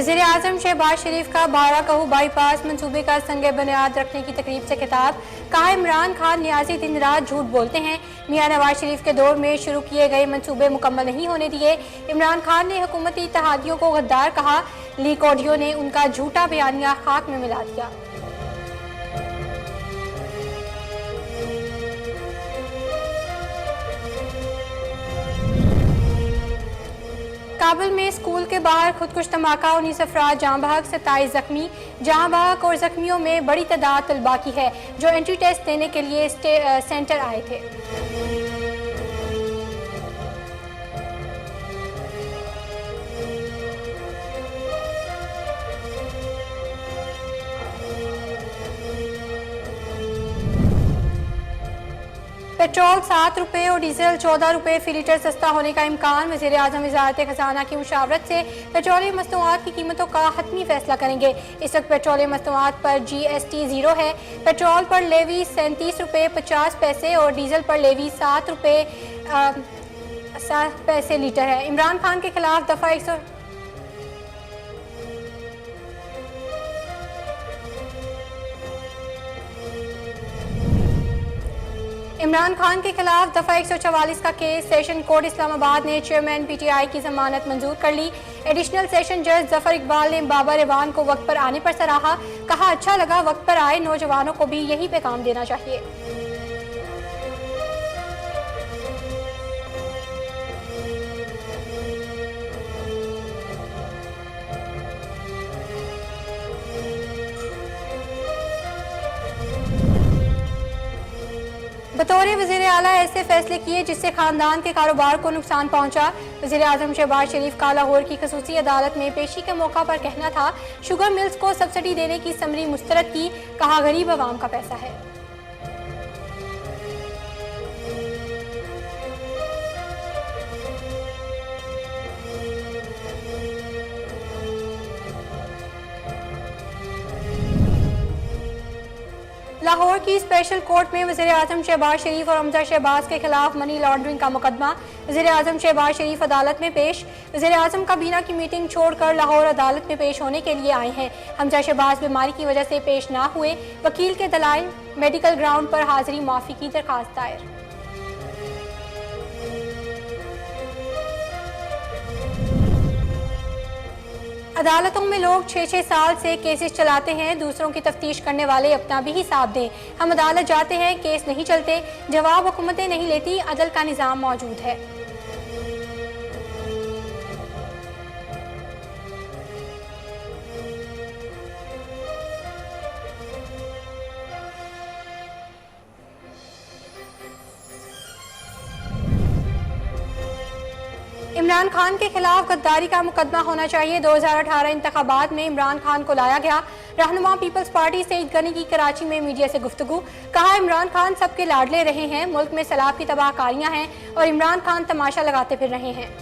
वज़ीर आज़म शहबाज शरीफ का बाराकहू बाईपास मंसूबे का संग बुनियाद रखने की तकरीब से खिताब। कहा, इमरान खान नियाज़ी दिन रात झूठ बोलते हैं। मियां नवाज शरीफ के दौर में शुरू किए गए मंसूबे मुकम्मल नहीं होने दिए। इमरान खान ने हुकूमती इत्तेहादियों को गद्दार कहा। लीक ऑडियो ने उनका झूठा बयानिया खाक में मिला दिया। काबुल में स्कूल के बाहर खुदकुश धमाका, 19 अफराद जाँ बहक, 27 जख्मी। जाँ बहक और जख्मियों में बड़ी तादाद तलबा की है जो एंट्री टेस्ट देने के लिए सेंटर आए थे। पेट्रोल 7 रुपये और डीजल 14 रुपये फी लीटर सस्ता होने का इम्कान। वज़ीर आज़म वज़ारत खजाना की मुशावरत से पेट्रोलियम मसनूआत की कीमतों का हतमी फैसला करेंगे। इस वक्त पेट्रोलियम मसनूआत पर GST 0 है। पेट्रोल पर लेवी 37 रुपये 50 पैसे और डीजल पर लेवी 7 रुपये 7 पैसे लीटर है। इमरान खान के खिलाफ दफा इमरान खान के खिलाफ दफा 144 का केस। सेशन कोर्ट इस्लामाबाद ने चेयरमैन PTI की जमानत मंजूर कर ली। एडिशनल सेशन जज जफर इकबाल ने बाबर एवान को वक्त पर आने पर सराहा। कहा, अच्छा लगा वक्त पर आए, नौजवानों को भी यही पैगाम देना चाहिए। बतौर वज़ीर आला ऐसे फैसले किए जिससे खानदान के कारोबार को नुकसान पहुंचा। वज़ीर आज़म शहबाज शरीफ का लाहौर की खसूसी अदालत में पेशी के मौका पर कहना था, शुगर मिल्स को सब्सिडी देने की समरी मुस्तरद की। कहा, गरीब अवाम का पैसा है। लाहौर की स्पेशल कोर्ट में वज़ीर आज़म शहबाज शरीफ और हमजा शहबाज के खिलाफ मनी लॉन्ड्रिंग का मुकदमा। वज़ीर आज़म शहबाज शरीफ अदालत में पेश। वज़ीर आज़म काबीना की मीटिंग छोड़कर लाहौर अदालत में पेश होने के लिए आए हैं। हमजा शहबाज बीमारी की वजह से पेश ना हुए। वकील के दलाइल, मेडिकल ग्राउंड पर हाजिरी माफ़ी की दरखास्त दायर। अदालतों में लोग 6-6 साल से केसेस चलाते हैं। दूसरों की तफ्तीश करने वाले अपना भी हिसाब दें। हम अदालत जाते हैं, केस नहीं चलते, जवाब हुकूमतें नहीं लेती, अदल का निज़ाम मौजूद है। इमरान खान के खिलाफ गद्दारी का मुकदमा होना चाहिए। 2018 इंतखाबात में इमरान खान को लाया गया। रहनुमा पीपल्स पार्टी सईद गनी की कराची में मीडिया से गुफ्तगू। कहा, इमरान खान सबके लाडले रहे हैं, मुल्क में सैलाब की तबाहकारियां हैं और इमरान खान तमाशा लगाते फिर रहे हैं।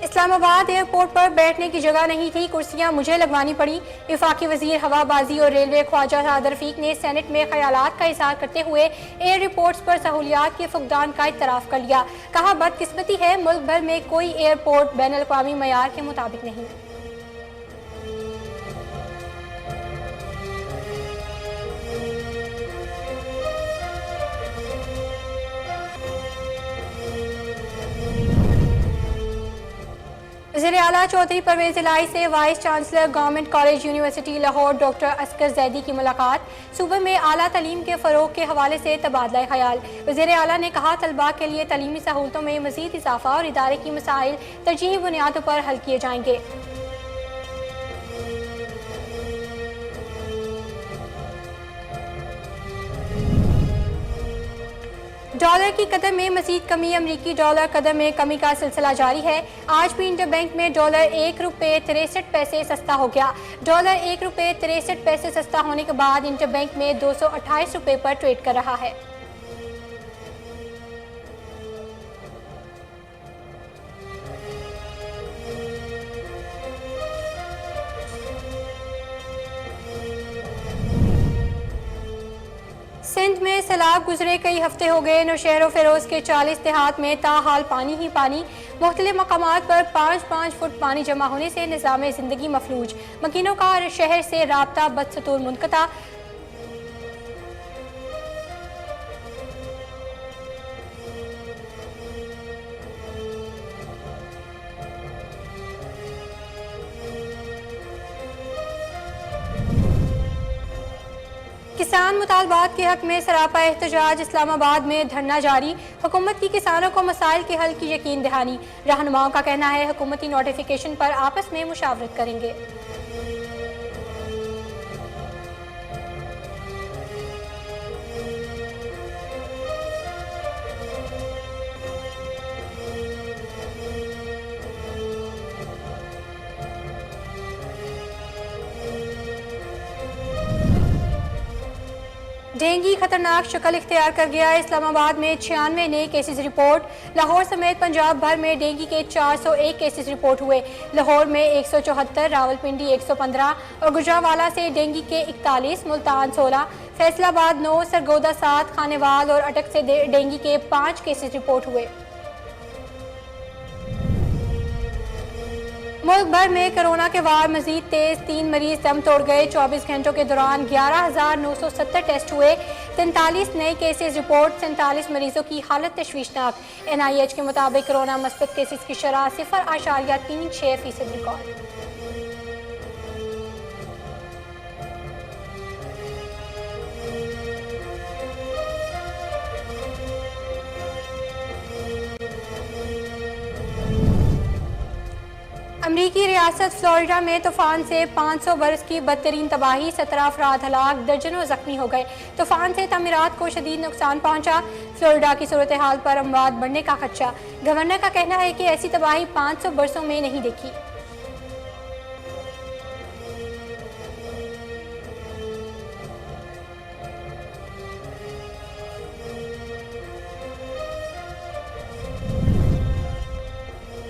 इस्लामाबाद एयरपोर्ट पर बैठने की जगह नहीं थी, कुर्सियां मुझे लगवानी पड़ी। वफाकी वजीर हवाबाजी और रेलवे ख्वाजा साद रफीक ने सेनेट में ख्यालात का इज़हार करते हुए एयर रिपोर्ट्स पर सहूलियात के फुकदान का इतराफ़ कर लिया। कहा, बदकिस्मती है, मुल्क भर में कोई एयरपोर्ट बैनुल अक़वामी मयार के मुताबिक नहीं। वज़ीर आला चौधरी परवेज़ इलाही से vice chancellor government college university Lahore doctor Asghar Zaidi की मुलाकात। सूबे में आला तालीम के फ़रोग़ के हवाले से तबादला ख़याल। वज़ीर आला ने कहा, तलबा के लिए तालीमी सहूलतों में मज़ीद इजाफ़ा और इदारे की मसाइल तरजीही बुनियादों पर हल किए जाएंगे। डॉलर की कदर में मज़ीद कमी। अमरीकी डॉलर कदर में कमी का सिलसिला जारी है। आज भी इंटरबैंक में डॉलर 1 रुपये 63 पैसे सस्ता हो गया। डॉलर 1 रुपये 63 पैसे सस्ता होने के बाद इंटरबैंक में 228 रुपये पर ट्रेड कर रहा है। سیلاب گزرے کئی ہفتے ہو گئے، نوشہر و فیروز کے 40 دیہات میں تاحال پانی ہی پانی، مختلف مقامات پر 5-5 فٹ پانی جمع ہونے سے نظام زندگی مفلوج، مکینوں کا شہر سے رابطہ بدستور منقطع۔ کسان مطالبات کے حق میں سراپا احتجاج، اسلام آباد میں دھرنا جاری، حکومت کی کسانوں کو مسائل کے حل کی یقین دہانی، رہنماؤں کا کہنا ہے حکومتی نوٹیفیکیشن پر آپس میں مشاورت کریں گے۔ ڈینگی خطرناک شکل اختیار کر گیا ہے، اسلام آباد میں 96 نئے کیسز رپورٹ، لاہور سمیت پنجاب بھر میں ڈینگی کے 401 کیسز رپورٹ ہوئے، لاہور میں 174، راولپنڈی 115 اور گجرانوالہ سے ڈینگی کے 41، ملتان 16، فیصل آباد 9، سرگودا 7، خانیوال اور اٹک سے ڈینگی کے 5 کیسز رپورٹ ہوئے۔ ملک بھر میں کرونا کے وار مزید تیز، 3 مریض دم توڑ گئے، 24 گھنٹوں کے دوران 11,970 ٹیسٹ ہوئے، 43 نئے کیسز رپورٹ، 47 مریضوں کی حالت تشویشناک۔ NIH کے مطابق کرونا مثبت کیسز کی شرح 0.36% ریکارڈ۔ امریکی ریاست فلوریڈا میں طوفان سے 500 برس کی بدترین تباہی، 17 افراد ہلاک، درجنوں زخمی ہو گئے، طوفان سے تعمیرات کو شدید نقصان پہنچا، فلوریڈا کی صورتحال پر اموات بڑھنے کا خدشہ، گورنر کا کہنا ہے کہ ایسی تباہی 500 برسوں میں نہیں دیکھی۔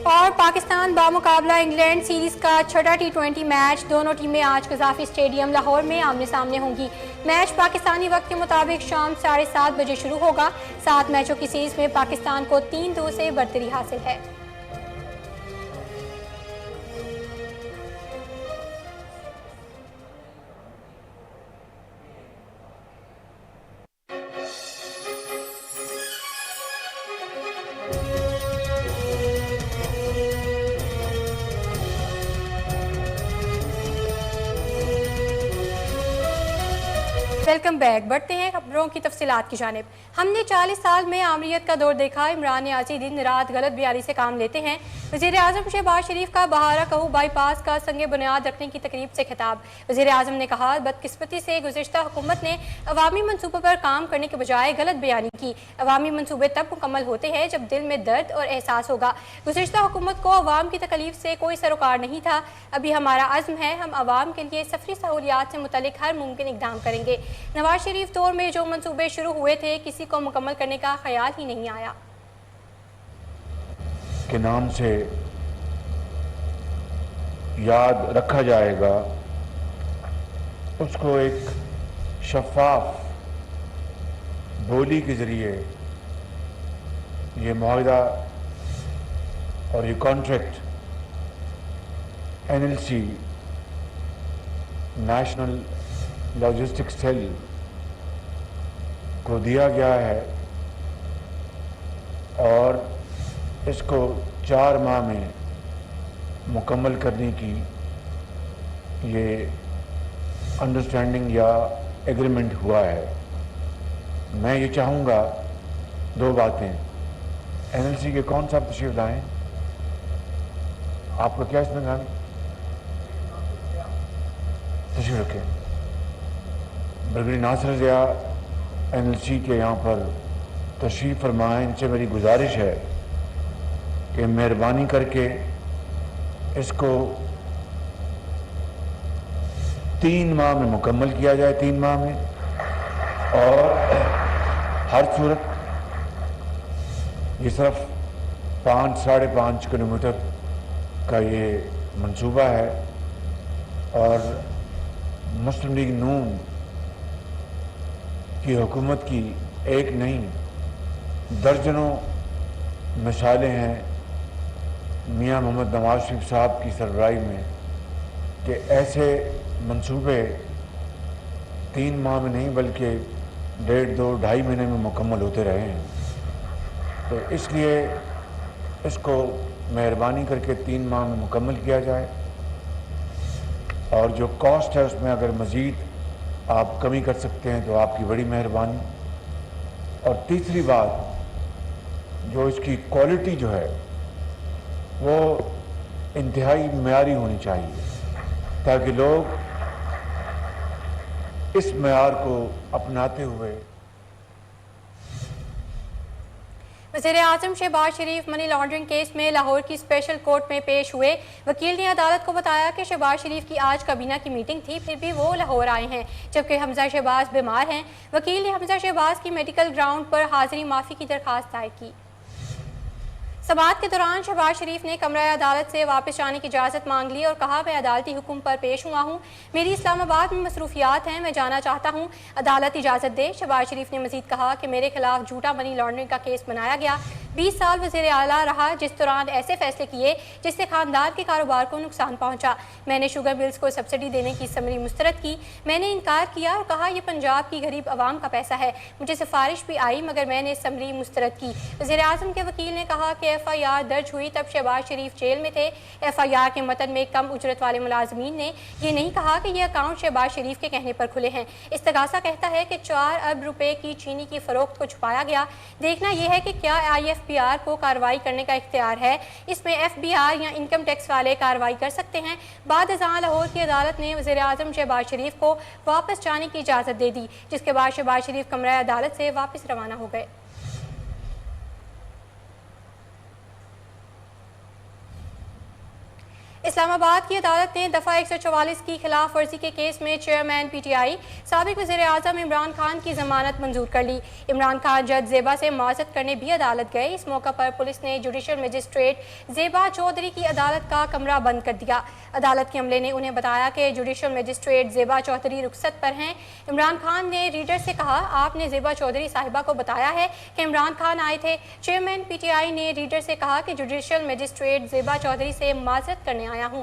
اور پاکستان بامقابلہ انگلینڈ سیریز کا چھٹا T20 میچ، دونوں ٹیمیں آج قذافی اسٹیڈیم لاہور میں آمنے سامنے ہوں گی۔ میچ پاکستانی وقت کے مطابق شام 7:30 بجے شروع ہوگا۔ 7 میچوں کی سیریز میں پاکستان کو 3-2 سے برتری حاصل ہے۔ ویلکم بیک، بڑھتے ہیں خبروں کی تفصیلات کی جانب۔ ہم نے 40 سال میں آمریت کا دور دیکھا، عمران نیازی دن رات غلط بیانی سے کام لیتے ہیں۔ وزیر اعظم شہباز شریف کا بہارہ کہو بائی پاس کا سنگ بنیاد رکھنے کی تقریب سے خطاب۔ وزیر اعظم نے کہا، بدقسمتی سے گزشتہ حکومت نے عوامی منصوبوں پر کام کرنے کے بجائے غلط بیانی کی۔ عوامی منصوبے تب مکمل ہوتے ہیں جب دل میں درد اور احساس ہوگا۔ گزشتہ حکومت کو عوام کی تکلیف سے کوئی سروکار نہیں تھا۔ ابھی ہمارا عزم ہے، ہم عوام کے لیے سفری سہولیات سے متعلق ہر ممکن اقدام کریں گے۔ نواز شریف دور میں جو منصوبے شروع ہوئے تھے کسی کو مکمل کرنے کا خیال ہی نہیں آیا۔ کے نام سے یاد رکھا جائے گا، اس کو ایک شفاف بولی کے ذریعے یہ معاہدہ اور یہ contract NLC national logistics cell کو دیا گیا ہے، اور اس کو 4 ماہ میں مکمل کرنے کی یہ انڈرسٹینڈنگ یا ایگریمنٹ ہوا ہے۔ میں یہ چاہوں گا 2 باتیں۔ NLC کے کون صاحب تشریف لائیں؟ آپ کا کیا اس میں نام؟ تشریف رکھیں۔ برگیڈیئر ناصر ضیاء NLC کے یہاں پر تشریف فرمائیں۔ ان سے میری گزارش ہے کہ مہربانی کر کے اس کو 3 ماہ میں مکمل کیا جائے، 3 ماہ میں، اور ہر صورت یہ صرف 5-5.5 کلومیٹر کا یہ منصوبہ ہے، اور مسلم لیگ نون کی حکومت کی ایک نہیں درجنوں مثالیں ہیں میاں محمد نواز شریف صاحب کی سربراہی میں کہ ایسے منصوبے 3 ماہ میں نہیں بلکہ 1.5 2 2.5 مہینے میں مکمل ہوتے رہے ہیں. تو اس لیے اس کو مہربانی کر کے 3 ماہ میں مکمل کیا جائے، اور جو کاسٹ ہے اس میں اگر مزید آپ کمی کر سکتے ہیں تو آپ کی بڑی مہربانی. اور تیسری بات، جو اس کی کوالٹی جو ہے وہ انتہائی معیاری ہونی چاہیے تاکہ لوگ اس معیار کو اپناتے ہوئے. وزیر اعظم شہباز شریف منی لانڈرنگ کیس میں لاہور کی اسپیشل کورٹ میں پیش ہوئے. وکیل نے عدالت کو بتایا کہ شہباز شریف کی آج کابینہ کی میٹنگ تھی، پھر بھی وہ لاہور آئے ہیں جبکہ حمزہ شہباز بیمار ہیں. وکیل نے حمزہ شہباز کی میڈیکل گراؤنڈ پر حاضری معافی کی درخواست دائر کی. سماعت کے دوران شہباز شریف نے کمرہ عدالت سے واپس جانے کی اجازت مانگ لی اور کہا میں عدالتی حکم پر پیش ہوا ہوں، میری اسلام آباد میں مصروفیات ہیں، میں جانا چاہتا ہوں، عدالت اجازت دے. شہباز شریف نے مزید کہا کہ میرے خلاف جھوٹا منی لانڈرنگ کا کیس بنایا گیا، 20 سال وزیر اعلیٰ رہا جس دوران ایسے فیصلے کیے جس سے خاندان کے کاروبار کو نقصان پہنچا. میں نے شوگر ملز کو سبسڈی دینے کی سمری مسترد کی، میں نے انکار کیا اور کہا یہ پنجاب کی غریب عوام کا پیسہ ہے. مجھے سفارش بھی آئی مگر میں نے سمری مسترد کی. وزیر اعظم کے وکیل نے کہا کہ ایف آئی آر درج ہوئی تب شہباز شریف جیل میں تھے. ایف آئی آر کے متن میں کم اجرت والے ملازمین نے یہ نہیں کہا کہ یہ اکاؤنٹ شہباز شریف کے کہنے پر کھلے ہیں. استغاثہ کہتا ہے کہ 4 ارب روپے کی چینی کی فروخت کو چھپایا گیا. دیکھنا یہ ہے کہ کیا آئی ایف پی آر کو کارروائی کرنے کا اختیار ہے، اس میں ایف بی آر یا انکم ٹیکس والے کارروائی کر سکتے ہیں. بعد ازاں لاہور کی عدالت نے وزیر اعظم شہباز شریف کو واپس جانے کی اجازت دے دی، جس کے بعد شہباز شریف کمرہ عدالت سے واپس روانہ ہو گئے. اسلام آباد کی عدالت نے دفعہ 144 کی خلاف ورزی کے کیس میں چیئرمین پی ٹی آئی سابق وزیر اعظم عمران خان کی ضمانت منظور کر لی. عمران خان جج زیبا سے معذرت کرنے بھی عدالت گئے. اس موقع پر پولیس نے جوڈیشل مجسٹریٹ زیبا چودھری کی عدالت کا کمرہ بند کر دیا. عدالت کے عملے نے انہیں بتایا کہ جوڈیشل مجسٹریٹ زیبا چودھری رخصت پر ہیں. عمران خان نے ریڈر سے کہا آپ نے زیبا چودھری صاحبہ کو بتایا ہے کہ عمران خان آئے تھے. چیئرمین پی ٹی آئی نے ریڈر سے کہا کہ جوڈیشل مجسٹریٹ زیبا چودھری سے معذرت کرنے آیا ہوں.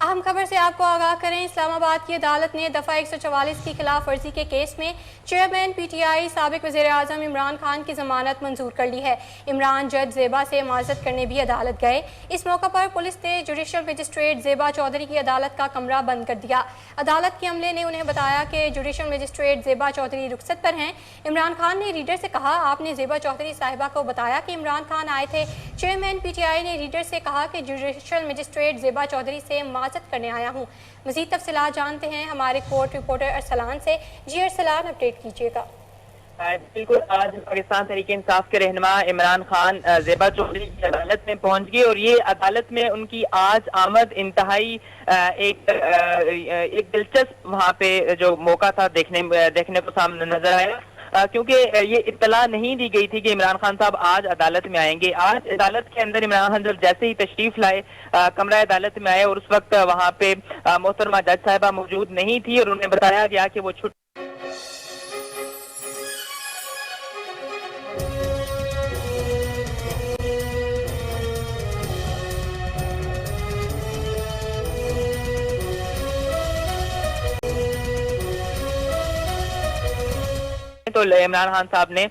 اہم خبر سے آپ کو آگاہ کریں، اسلام آباد کی عدالت نے دفعہ 144 کی خلاف ورزی کے کیس میں چیئرمین پی ٹی آئی سابق وزیر اعظم عمران خان کی ضمانت منظور کر لی ہے. عمران جج زیبا سے معذرت کرنے بھی عدالت گئے. اس موقع پر پولیس نے جوڈیشل مجسٹریٹ زیبا چودھری کی عدالت کا کمرہ بند کر دیا. عدالت کے عملے نے انہیں بتایا کہ جوڈیشل مجسٹریٹ زیبا چودھری رخصت پر ہیں. عمران خان نے ریڈر سے کہا آپ نے زیبا چودھری صاحبہ کو بتایا کہ عمران خان آئے تھے. چیئرمین پی ٹی آئی نے ریڈر سے کہا کہ جوڈیشل مجسٹریٹ زیبا چودھری سے معذرت کرنے آیا ہوں. مزید تفصیلات جانتے ہیں ہمارے کورٹ رپورٹر ارسلان سے. جی ارسلان، اپڈیٹ کیجیے گا. بالکل، آج پاکستان تحریک انصاف کے رہنما عمران خان زیبا چودھری کی عدالت میں پہنچ گئے اور یہ عدالت میں ان کی آج آمد انتہائی ایک دلچسپ وہاں پہ جو موقع تھا دیکھنے کو سامنے نظر آیا، کیونکہ یہ اطلاع نہیں دی گئی تھی کہ عمران خان صاحب آج عدالت میں آئیں گے. آج عدالت کے اندر عمران خان جب جیسے ہی تشریف لائے کمرہ عدالت میں آئے اور اس وقت وہاں پہ محترمہ جج صاحبہ موجود نہیں تھی اور انہیں بتایا گیا کہ وہ چھٹی تو عمران خان صاحب نے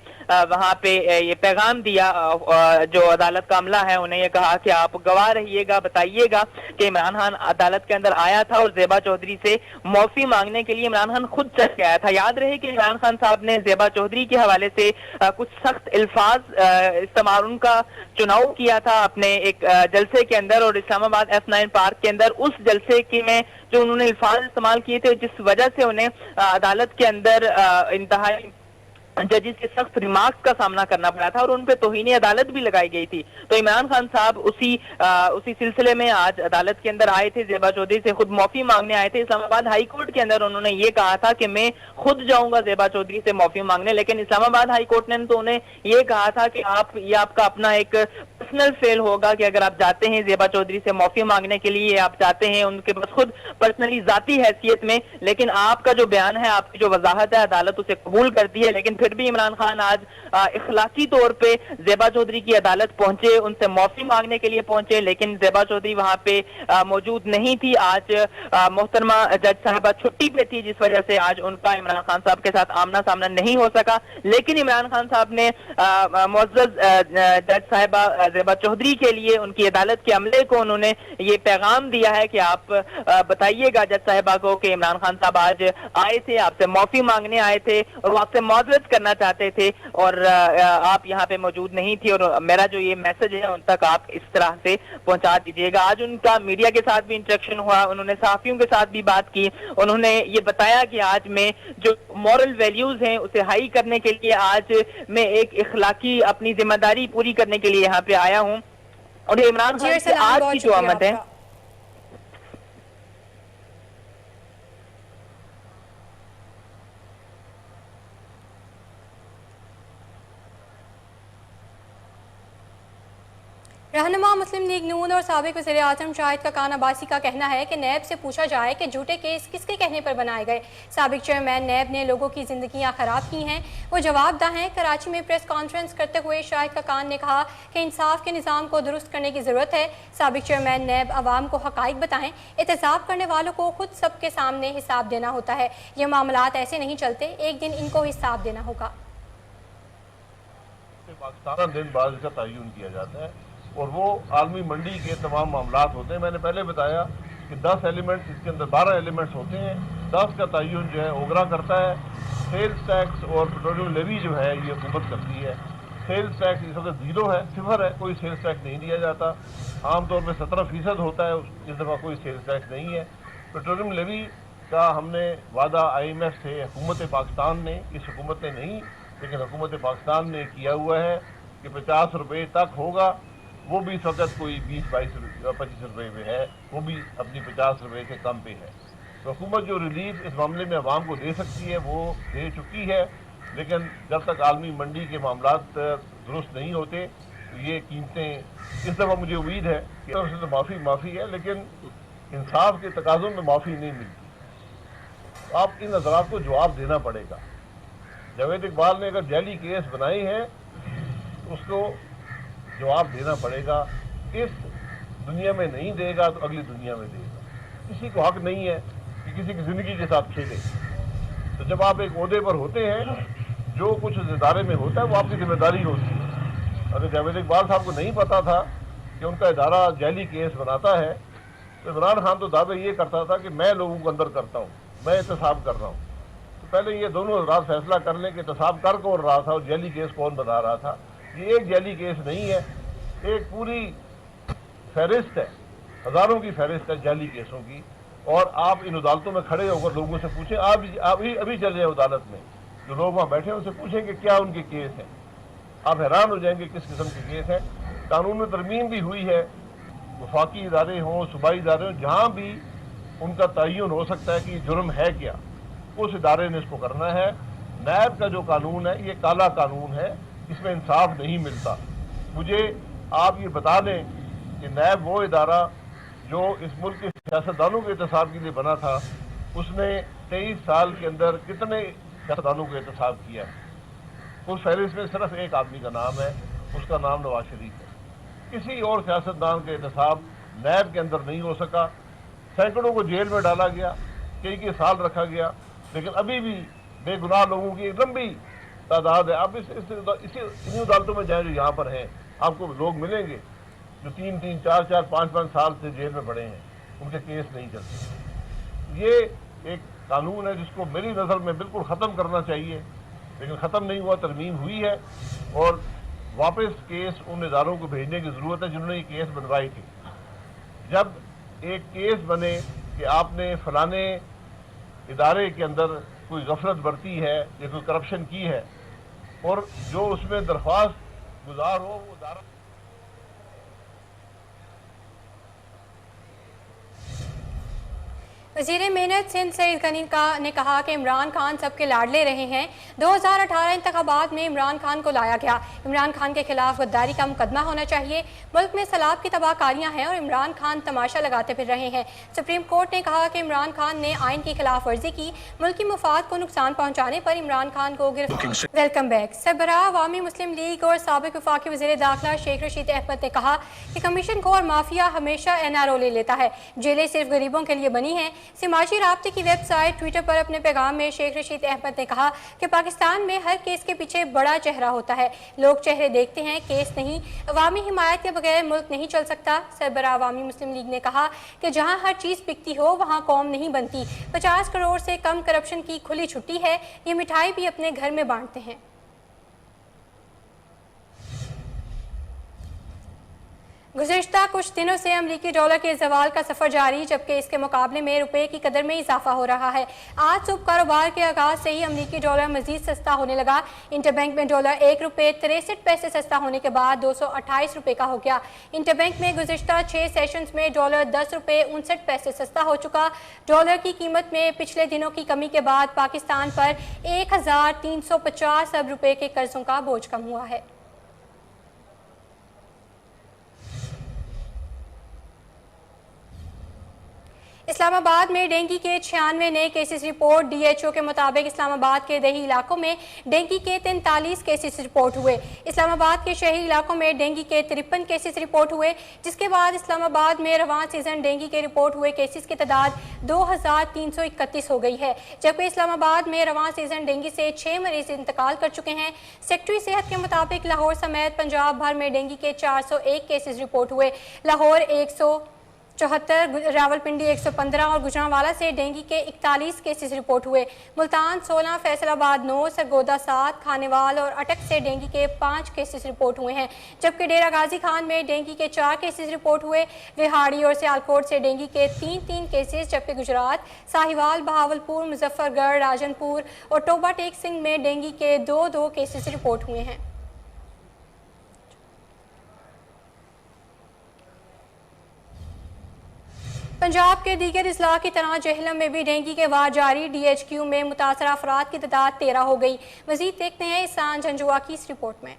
وہاں پہ یہ پیغام دیا، جو عدالت کا عملہ ہے انہیں یہ کہا کہ آپ گواہ رہیے گا، بتائیے گا کہ عمران خان عدالت کے اندر آیا تھا اور زیبا چودھری سے معافی مانگنے کے لیے عمران خان خود چل کے آیا تھا. یاد رہے کہ عمران خان صاحب نے زیبا چودھری کے حوالے سے کچھ سخت الفاظ استعمال، ان کا چناؤ کیا تھا اپنے ایک جلسے کے اندر، اور اسلام آباد F9 پارک کے اندر اس جلسے کی میں جو انہوں نے الفاظ استعمال کیے تھے جس وجہ سے انہیں عدالت کے اندر انتہائی जजिस के सख्त रिमार्क्स का सामना करना पड़ा था और उन पे तौहीन अदालत भी लगाई गई थी। तो इमरान खान साहब उसी सिलसिले में आज अदालत के अंदर आए थे, ज़ेबा चौधरी से खुद माफी मांगने आए थे। इस्लामाबाद हाई कोर्ट के अंदर उन्होंने ये कहा था कि मैं खुद जाऊंगा ज़ेबा चौधरी से माफी मांगने, लेकिन इस्लामाबाद हाई कोर्ट ने तो उन्हें ये कहा था कि ये आपका अपना एक पर्सनल फेल होगा कि अगर आप जाते हैं ज़ेबा चौधरी से माफी मांगने के लिए, आप जाते हैं उनके पास खुद पर्सनली जाती हैसियत में, लेकिन आपका जो बयान है, आपकी जो वजाहत है, अदालत उसे कबूल करती है। लेकिन फिर भी इमरान खान आज इखलाकी तौर पे ज़ेबा चौधरी की अदालत पहुंचे, उनसे माफी मांगने के लिए पहुंचे, लेकिन ज़ेबा चौधरी वहां पे मौजूद नहीं थी। आज मोहतरमा जज साहिबा छुट्टी पे थी, जिस वजह से आज उनका इमरान खान साहब के साथ आमना सामना नहीं हो सका। लेकिन इमरान खान साहब ने मुअज़्ज़ज़ जज साहिबा ज़ेबा चौधरी के लिए उनकी अदालत के अमले को उन्होंने ये पैगाम दिया है कि आप बताइएगा जज साहिबा को कि इमरान खान साहब आज आए थे, आपसे माफी मांगने आए थे और वो आपसे माजरत करना चाहते थे और आप यहाँ पे मौजूद नहीं थी, और मेरा जो ये मैसेज है उन तक आप इस तरह से पहुंचा दीजिएगा। आज उनका मीडिया के साथ भी इंटरेक्शन हुआ, उन्होंने सहाफियों के साथ भी बात की, उन्होंने ये बताया कि आज मैं जो मॉरल वैल्यूज हैं उसे हाई करने के लिए आज मैं एक इखलाकी अपनी जिम्मेदारी पूरी करने के लिए यहाँ पे आया हूँ। और इमरान खान की आज की जो आमद है, रहनुमा मुस्लिम लीग नून और साबिक वज़ीर आज़म शाहिद खाकान अब्बासी का कहना है कि नैब से पूछा जाए कि झूठे केस किसके कहने पर बनाए गए। साबिक चेयरमैन नैब ने लोगों की जिंदगियां खराब की हैं, वो जवाबदाह हैं। कराची में प्रेस कॉन्फ्रेंस करते हुए शाहिद खाकान ने कहा कि इंसाफ के निज़ाम को दुरुस्त करने की ज़रूरत है। साबिक चेयरमैन नैब अवाम को हक़ाइक़ बताएं, एहतसाब करने वालों को खुद सबके सामने हिसाब देना होता है। ये मामलात ऐसे नहीं चलते, एक दिन इनको हिसाब देना होगा। पाकिस्तान दिन बाद इसका तयन किया जाता है और वो आलमी मंडी के तमाम मामलात होते हैं। मैंने पहले बताया कि 10 एलिमेंट्स, इसके अंदर 12 एलिमेंट्स होते हैं। 10 का तयन जो है ओगरा करता है। सेल्स टैक्स और पेट्रोलियम लेवी जो है ये हुकूमत करती है। सेल्स टैक्स इस वक्त 0 है, 0 है, कोई सेल्स टैक्स नहीं दिया जाता। आमतौर पर 17% होता है, इस दफ़ा कोई सेल्स टैक्स नहीं है। पेट्रोलियम लेवी का हमने वादा IMF से हुकूमत पाकिस्तान ने, इस हुकूमत ने नहीं लेकिन हुकूमत पाकिस्तान ने किया हुआ है कि 50 रुपये तक होगा। वो भी इस वक्त कोई 20-22-25 रुपये में है, वो भी अपनी 50 रुपये से कम पे है। तो हुकूमत जो रिलीफ इस मामले में आवाम को दे सकती है वो दे चुकी है, लेकिन जब तक आलमी मंडी के मामलात दुरुस्त नहीं होते तो ये कीमतें, इस दफ़ा मुझे उम्मीद है कि तो माफ़ी है, लेकिन इंसाफ के तकाज़ों में माफ़ी नहीं मिलती। आप इन नज़रात को जवाब देना पड़ेगा। जावेद इकबाल ने अगर जाली केस बनाए हैं तो उसको जवाब देना पड़ेगा। इस दुनिया में नहीं देगा तो अगली दुनिया में देगा। किसी को हक नहीं है कि किसी की ज़िंदगी के साथ खेले। तो जब आप एक ओहदे पर होते हैं, जो कुछ उस इदारे में होता है वो आपकी जिम्मेदारी होती है। अगर जावेद इकबाल साहब को नहीं पता था कि उनका इदारा जाली केस बनाता है तो इमरान खान तो दावे ये करता था कि मैं लोगों को अंदर करता हूँ, मैं एहतसाब कर रहा हूँ। तो पहले ये दोनों हज़रात फैसला कर लें कि एहतसाब कर कौन रहा था और जाली केस कौन बना रहा था। ये एक जाली केस नहीं है, एक पूरी फहरिस्त है, हज़ारों की फहरिस्त है जाली केसों की। और आप इन अदालतों में खड़े होकर लोगों से पूछें, आप अभी चल जाए अदालत में, जो लोग वहाँ बैठे हैं उनसे पूछें कि क्या उनके केस हैं। आप हैरान हो जाएंगे किस किस्म के केस हैं। कानून में तरमीम भी हुई है, वफाकी इदारे हों, सूबाई इदारे हों, जहाँ भी उनका तयन हो सकता है कि जुर्म है क्या, उस इदारे ने इसको करना है। नैब का जो कानून है ये काला कानून है, इसमें इंसाफ नहीं मिलता। मुझे आप ये बता दें कि नैब वो इदारा जो इस मुल्क के सियासतदानों के एहतसाब के लिए बना था, उसने 23 साल के अंदर कितने सियासतदानों को एहतसाब किया है। उस फहरिस्त में सिर्फ एक आदमी का नाम है, उसका नाम नवाज शरीफ है। किसी और सियासतदान का एहतसाब नैब के अंदर नहीं हो सका। सैकड़ों को जेल में डाला गया, कई साल रखा गया, लेकिन अभी भी बेगुनाह लोगों की एक लंबी तादाद है। आप इन्हीं अदालतों में जाएं जो यहाँ पर हैं, आपको लोग मिलेंगे जो 3-3, 4-4, 5-5 साल से जेल में पड़े हैं, उनके केस नहीं चलते। ये एक कानून है जिसको मेरी नज़र में बिल्कुल ख़त्म करना चाहिए, लेकिन ख़त्म नहीं हुआ, तरमीम हुई है और वापस केस उन इदारों को भेजने की ज़रूरत है जिन्होंने ये केस बनवाए थे। जब एक केस बने कि आपने फलाने इदारे के अंदर कोई गफलत बरती है या कोई करप्शन की है, और जो उसमें दरख्वास्त गुजार हो वो दारा वज़ीर मेहनत सिंध सईद गनी ने कहा कि इमरान खान सबके लाडले रहे हैं। 2018 इंतखाबात में इमरान खान को लाया गया। इमरान खान के खिलाफ गद्दारी का मुकदमा होना चाहिए। मुल्क में सैलाब की तबाहकारियां हैं और इमरान खान तमाशा लगाते फिर रहे हैं। सुप्रीम कोर्ट ने कहा कि इमरान खान ने आइन की खिलाफ वर्जी की। मुल्की मफाद को नुकसान पहुँचाने पर इमरान खान को गिरफ्तार। Welcome back. सरबराह अवामी मुस्लिम लीग और साबिक वफाकी वज़ीर दाखिला शेख रशीद अहमद ने कहा कि कमीशन खोर माफिया हमेशा NRO ले लेता है। जेलें सिर्फ गरीबों के लिए बनी हैं। समाजी राब्ते की वेबसाइट ट्विटर पर अपने पैगाम में शेख रशीद अहमद ने कहा कि पाकिस्तान में हर केस के पीछे बड़ा चेहरा होता है। लोग चेहरे देखते हैं, केस नहीं। अवामी हिमायत के बगैर मुल्क नहीं चल सकता। सरबराह अवामी मुस्लिम लीग ने कहा कि जहां हर चीज़ बिकती हो वहां कौम नहीं बनती। 50 करोड़ से कम करप्शन की खुली छुट्टी है। ये मिठाई भी अपने घर में बांटते हैं। गुज़िश्ता कुछ दिनों से अमरीकी डॉलर के ज़वाल का सफ़र जारी, जबकि इसके मुकाबले में रुपए की कदर में इजाफा हो रहा है। आज सुबह कारोबार के आगाज से ही अमरीकी डॉलर मजीद सस्ता होने लगा। इंटरबैंक में डॉलर 1 रुपये 63 पैसे सस्ता होने के बाद 228 रुपये का हो गया। इंटरबैंक में गुज़िश्ता 6 सेशंस में डॉलर 10 रुपये 59 पैसे सस्ता हो चुका। डॉलर की कीमत में पिछले दिनों की कमी के बाद पाकिस्तान पर 1350 अरब रुपये के कर्जों का बोझ कम हुआ है। इस्लामाबाद में डेंगू के 96 नए केसेस रिपोर्ट। DHO के मुताबिक इस्लामाबाद के दही इलाकों में डेंगू के 43 केसेस रिपोर्ट हुए। इस्लामाबाद के शहरी इलाकों में डेंगू के 53 केसेस रिपोर्ट हुए, जिसके बाद इस्लामाबाद में रवां सीजन डेंगू के रिपोर्ट हुए केसेस की तादाद 2331 हो गई है, जबकि इस्लामाबाद में रवां सीजन डेंगू से 6 मरीज इंतकाल कर चुके हैं। सेक्रेटरी सेहत के मुताबिक लाहौर समेत पंजाब भर में डेंगू के 401 केसेस रिपोर्ट हुए। लाहौर 174, रावलपिंडी 115 और गुजरांवाला से डेंगू के 41 केसेस रिपोर्ट हुए। मुल्तान 16, फैसलाबाद 9, सरगोदा 7, खानेवाल और अटक से डेंगू के 5 केसेस रिपोर्ट हुए हैं, जबकि डेरा गाजी खान में डेंगू के 4 केसेस रिपोर्ट हुए। रिहाड़ी और सियालकोट से डेंगू के 3 केसेस, जबकि गुजरात, साहिवाल, बहावलपुर, मुजफ्फरगढ़, राजनपुर और टोबा टेक सिंह में डेंगू के 2 केसेस रिपोर्ट हुए हैं। पंजाब के दीगर अजला की तरह जेहलम में भी डेंगू के वार जारी। DHQ में मुतासरा अफराद की तादाद 13 हो गई। मजीद देखते हैं इसान झंझुआ की इस रिपोर्ट में।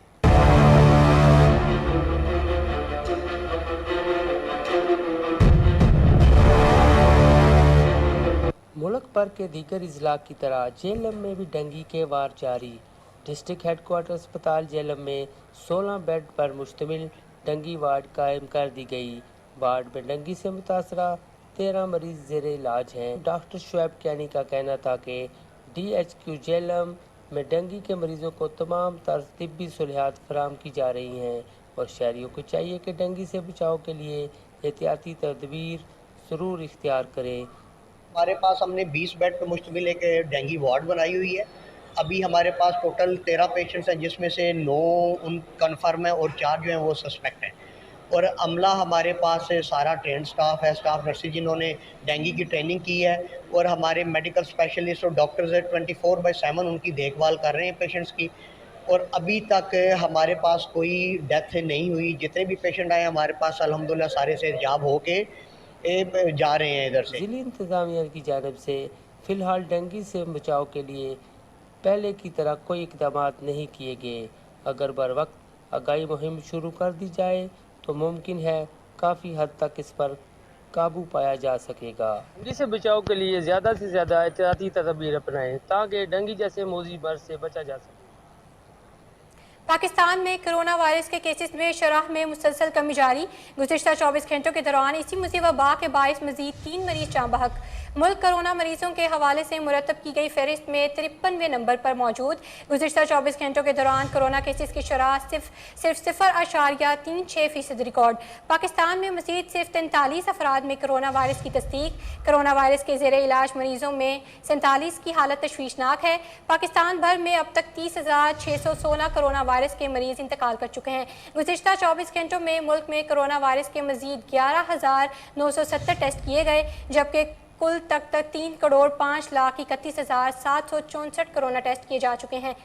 मुल्क भर के दीगर अजला की तरह जेहलम में भी डेंगू के वार जारी। डिस्ट्रिक्ट हेडक्वार्टर अस्पताल जेहलम में 16 बेड पर मुश्तमिल डेंगू वार्ड कायम कर दी गई। वार्ड में डेंगू से मुतासरा 13 मरीज ज़ेर इलाज हैं। डॉक्टर शुएब कैनी का कहना था कि DHQ जेहलम में डेंगू के मरीजों को तमाम तर्ज तिब्बी सहूलियात फराहम की जा रही हैं और शहरियों को चाहिए कि डेंगू से बचाव के लिए एहतियाती तदबीर ज़रूर इख्तियार करें। हमारे पास हमने 20 बेड पर मुश्तमिल एक डेंगू वार्ड बनाई हुई है। अभी हमारे पास टोटल 13 पेशेंट्स हैं, जिसमें से 9 उन कन्फर्म है और 4 जो हैं वो सस्पेक्ट हैं। और अमला हमारे पास सारा ट्रेंड स्टाफ है, स्टाफ नर्सेज जिन्होंने डेंगू की ट्रेनिंग की है, और हमारे मेडिकल स्पेशलिस्ट और डॉक्टर्स 24/7 उनकी देखभाल कर रहे हैं पेशेंट्स की। और अभी तक हमारे पास कोई डेथ नहीं हुई। जितने भी पेशेंट आए हमारे पास अल्हम्दुलिल्लाह सारे से जाब हो के जा रहे हैं इधर से। ज़िली इंतज़ामिया की जानिब से फ़िलहाल डेंगू से बचाव के लिए पहले की तरह कोई इक़दाम नहीं किए गए। अगर बर वक्त आगाही मुहिम शुरू कर दी जाए तो मुमकिन है काफ़ी हद तक इस पर काबू पाया जा सकेगा। डेंगू से बचाव के लिए ज़्यादा से ज़्यादा एहतियाती तदबीर अपनाएं ताकि डेंगू जैसे मौजी मर्ज़ से बचा जा सके। पाकिस्तान में कोरोना वायरस के केसेस में शरह में मुसलसल कमी जारी। गुज़िश्ता 24 घंटों के दौरान इसी मुसीबत वबा के बायस मजीद 3 मरीज जाँ बहक। मुल्क कोरोना मरीजों के हवाले से मुरतब की गई फहरिस्त में 53वें नंबर पर मौजूद। गुज़िश्ता 24 घंटों के दौरान कोरोना केसेस की शरह सिर्फ 0.36% रिकॉर्ड। पाकिस्तान में मजीद सिर्फ 43 अफराद में कोरोना वायरस की तस्दीक। कोरोना वायरस के ज़ेर इलाज मरीजों में 47 की हालत तशवीशनाक है। पाकिस्तान भर में अब तक 30,616 कोरोना वायरस के मरीज इंतकाल कर चुके हैं। गुज़िश्ता 24 घंटों में मुल्क में कोरोना वायरस के मजीद 11,970 टेस्ट किए गए, जबकि कुल तक 3,05,31,764 कोरोना टेस्ट किए जा चुके हैं।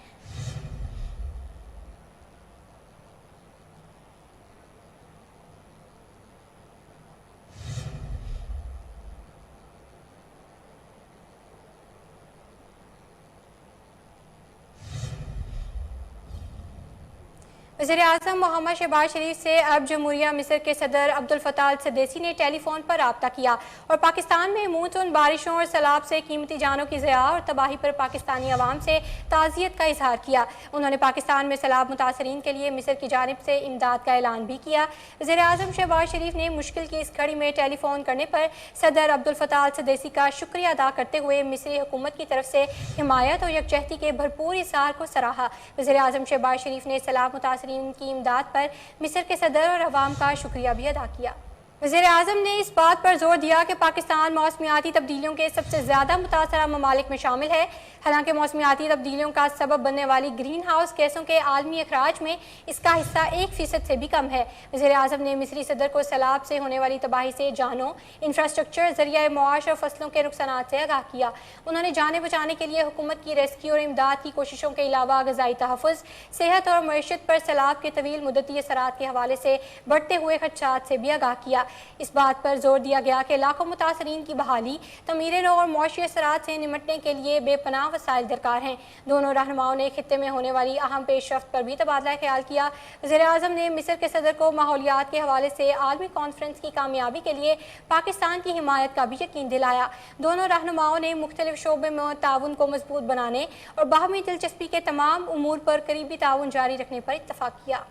वज़ीर-ए-आज़म मोहम्मद शहबाज शरीफ से अरब जमहूरिया मिस्र के सदर अब्दुल फताह अल-सद्देसी ने टेलीफोन पर राब्ता किया और पाकिस्तान में मानसून बारिशों और सैलाब से कीमती जानों की ज़िया और तबाही पर पाकिस्तानी अवाम से ताज़ियत का इजहार किया। उन्होंने पाकिस्तान में सैलाब मुतासरीन के लिए मिस्र की जानिब से इमदाद का ऐलान भी किया। वज़ीर-ए-आज़म शहबाज शरीफ ने मुश्किल की इस घड़ी में टेलीफोन करने पर सदर अब्दुल फताह अल-सद्देसी का शुक्रिया अदा करते हुए मिस्री हुकूमत की तरफ से हिमायत और यकजहती के भरपूर इज़हार को सराहा। वज़ीर-ए-आज़म शहबाज शरीफ ने सैलाब मुतासरीन की इमदाद पर मिस्र के सदर और अवाम का शुक्रिया भी अदा किया। वज़ीर-ए-आज़म ने इस बात पर जोर दिया कि पाकिस्तान मौसमियाती तब्दीलियों के सबसे ज़्यादा मुतासरा ममालिक में शामिल है। हालांकि मौसमियाती तब्दीलियों का सबब बनने वाली ग्रीन हाउस गैसों के आलमी अखराज में इसका हिस्सा 1% से भी कम है। वज़ीर-ए-आज़म ने मिस्री सदर को सैलाब से होने वाली तबाही से जानों, इंफ्रास्ट्रक्चर, ज़रिया मुआश और फसलों के नुकसान से आगाह किया। उन्होंने जाने बचाने के लिए हुकूमत की रेस्क्यू और इमदाद की कोशिशों के अलावा ग़िज़ाई तहफ़्फ़ुज़, सेहत और मईशत पर सैलाब के तवील मुद्दती असरात के हवाले से बढ़ते हुए खदशात से भी आगाह किया। इस बात पर जोर दिया गया कि लाखों मुतासरीन की बहाली, तमीर नो और मुआशी असरात से निमटने के लिए बेपनाह वसाइल दरकार हैं। दोनों रहनुमाओं ने खित्ते में होने वाली अहम पेशरफ्त पर भी तबादला ख्याल किया। वज़ीर-ए-आज़म ने मिस्र के सदर को माहौलियात के हवाले से आलमी कॉन्फ्रेंस की कामयाबी के लिए पाकिस्तान की हिमायत का भी यकीन दिलाया। दोनों रहनुमाओं ने मुख्तलिफ शोबे में ताउन को मजबूत बनाने और बाहमी दिलचस्पी के तमाम उमूर पर करीबी ताउन जारी रखने पर इत्तफाक किया।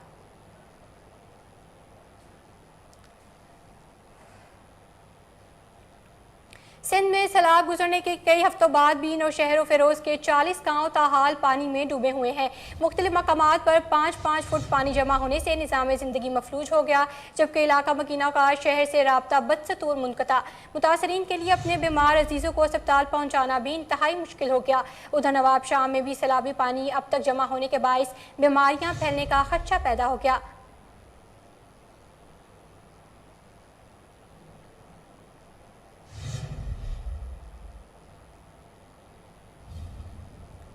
सिंध में सैलाब गुजरने के कई हफ्तों बाद भी नौशहर फेरोज के 40 गाँव ताहाल पानी में डूबे हुए हैं। मुख्तलिफ मकामात पर 5-5 फुट पानी जमा होने से निज़ाम ज़िंदगी मफलूज हो गया, जबकि इलाका मकीना का शहर से राब्ता बदस्तूर मुनक़ता। मुतासरीन के लिए अपने बीमार अजीज़ों को अस्पताल पहुँचाना भी इंतहाई मुश्किल हो गया। उधर नवाब शाह में भी सैलाबी पानी अब तक जमा होने के बाइस बीमारियाँ फैलने का खदशा पैदा हो गया।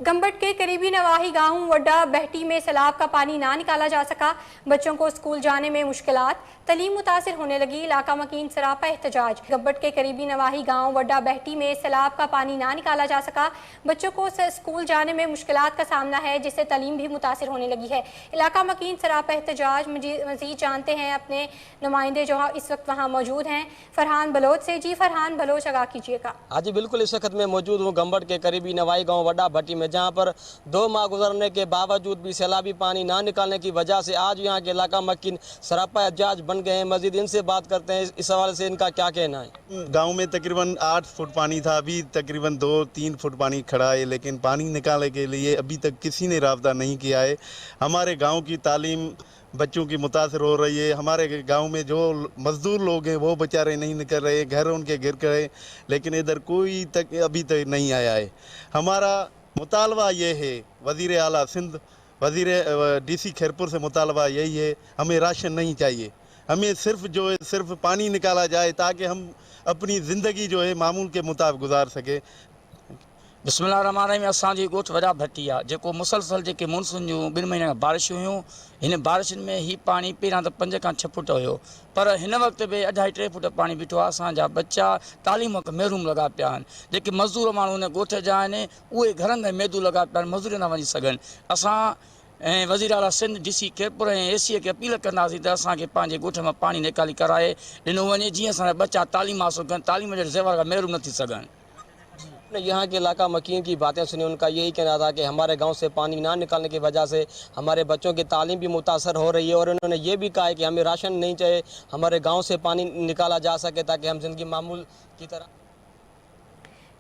गंबट के करीबी नवाही गांव वड्डा बहटी में सैलाब का पानी ना निकाला जा सका। बच्चों को स्कूल जाने में मुश्किलात, तलीम मुतासिर होने लगी। इलाका मकीन सरापा एहतजाज। गंबट के करीबी नवाही गांव वड्डा बहटी में सैलाब का पानी ना निकाला जा सका। बच्चों को स्कूल जाने में मुश्किलात का सामना है, जिससे तलीम भी मुतासिर होने लगी है। इलाका मकीन सरापा एहतजाज। मजीद जानते हैं अपने नुमाइंदे जो इस वक्त वहाँ मौजूद हैं, फरहान बलोच से। जी फरहान बलोच, आगाह कीजिएगा। हाँ जी बिल्कुल, इस वक्त मैं मौजूद हूँ गंबट के करीबी नवाही गाँव वड्डा भट्टी में, जहाँ पर 2 माह गुजरने के बावजूद भी सैलाबी पानी ना निकालने की वजह से आज यहाँ के इलाका मकीन सरापा एहतजाज बन गए हैं। मजीद इनसे बात करते हैं, इस हवाले से इनका क्या कहना है। गांव में तकरीबन 8 फुट पानी था, अभी तकरीबन 2-3 फुट पानी खड़ा है, लेकिन पानी निकालने के लिए अभी तक किसी ने राब्ता नहीं किया है। हमारे गाँव की तालीम बच्चों की मुतासर हो रही है। हमारे गांव में जो मजदूर लोग हैं वो बेचारे नहीं निकल रहे, घर उनके गिर गए, लेकिन इधर कोई तक अभी तक नहीं आया है। हमारा मुतालबा ये है, वज़ीर आला सिंध, डीसी खैरपुर से मुतालबा यही है, हमें राशन नहीं चाहिए, हमें सिर्फ पानी निकाला जाए ताकि हम अपनी ज़िंदगी जो है मामूल के मुताबिक गुजार सके। बिस्मिल्लाहिर्रहमानिर्रहीम। असांजी ॻोठ वॾा भट्टी आहे, जेको मुसलसल जेके मानसून जूं 2 महीना बारिशूं हुयूं, हिन बारिशुनि में ही पानी पहिरियां त 5 खां 6 फुट हुयो, पर हिन वक़्त बि 2.5-3 फुट पानी बीठो आहे। असांजा बच्चा तालीम खां महरूम लॻा पिया आहिनि। जेके मज़दूर माण्हू हिन ॻोठ जा आहिनि उहे घरनि में मैदू लॻा पिया आहिनि, मज़दूरी न वञी सघनि। असां ऐं वज़ीर आला सिंध, डीसी खैरपुर ऐं एसीअ खे अपील कंदासीं त असांखे पंहिंजे ॻोठ में पानी निकाली कराए ॾिनो वञे, जीअं असांजा बच्चा तालीम हासिल कनि, तालीम जे ज़ेवर खां महरूम न थी सघनि। यहाँ के इलाका मकीन की बातें सुनी, उनका यही कहना था कि हमारे गांव से पानी ना निकालने की वजह से हमारे बच्चों की तालीम भी मुतासर हो रही है, और उन्होंने ये भी कहा है कि हमें राशन नहीं चाहिए, हमारे गांव से पानी निकाला जा सके ताकि हम जिंदगी मामूल की तरह।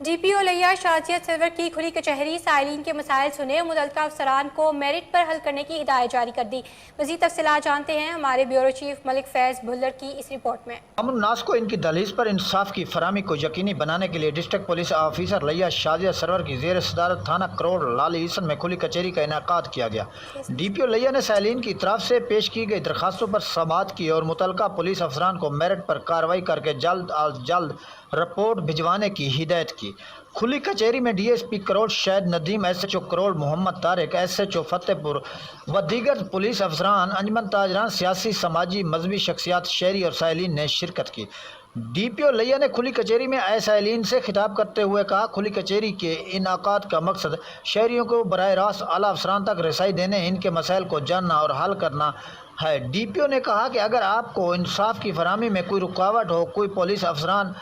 DPO लिया शाजियत सरवर की खुली कचहरी साइलिन के मसाइल सुने और मुतल्लिका अफसरान को मेरिट पर हल करने की हिदायत जारी कर दी। मज़ीद तफसीलात जानते हैं हमारे ब्यूरो चीफ मलिक फैज़ भुल्लर की इस रिपोर्ट में। अमन नास को इनकी दहलीज पर इंसाफ की फराहमी को यकीनी बनाने के लिए डिस्ट्रिक्ट पुलिस ऑफिसर लिया शाजियत सरवर की ज़ेर सदारत थाना करोड़ लाली ईसन में खुली कचहरी का इनेकाद किया गया। DPO लिया ने साइलिन की तरफ से पेश की गई दरखास्तों पर समाअत की और मुतल्लिका पुलिस अफसरान को मेरिट पर कार्रवाई करके जल्द अज जल्द रिपोर्ट भिजवाने की हिदायत की। खुली कचहरी में DSP करोड़ शहद नदीम, SHO करोड़ मोहम्मद तारिक, SHO फतेहपुर व दीगर पुलिस अफसरान, अंजमन ताजरान, सियासी समाजी मजहबी शख्सियात, शहरी और साइलिन ने शिरकत की। DPO लिया ने खुली कचहरी में आए साइलिन से खिताब करते हुए कहा, खुली कचहरी के इनाकात का मकसद शहरियों को बराह रास्त आला अफसरान तक रसाई देने, इनके मसाइल को जानना और हल करना है। DPO ने कहा कि अगर आपको इंसाफ की फराहमी में कोई रुकावट हो, कोई पुलिस अफसरान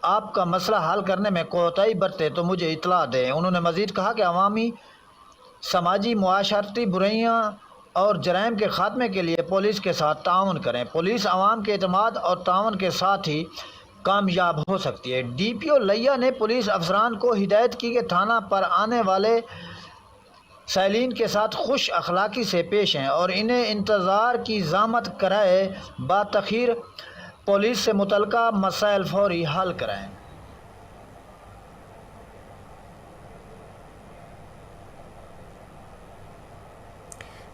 आपका मसला हल करने में कोताही बरते तो मुझे इतला दें। उन्होंने मज़ीद कहा कि अवामी समाजी मुआशरती बुराइयाँ और जराइम के ख़ात्मे के लिए पुलिस के साथ ताउन करें। पुलिस आवाम के एतमाद और ताउन के साथ ही कामयाब हो सकती है। DPO लिया ने पुलिस अफसरान को हिदायत की कि थाना पर आने वाले साइलिन के साथ खुश अखलाकी से पेश हैं और इन्हें इंतज़ार की ज़ामत कराए बातखीर पुलिस से मुतल्लिका मसाइल फौरी हल कराएं।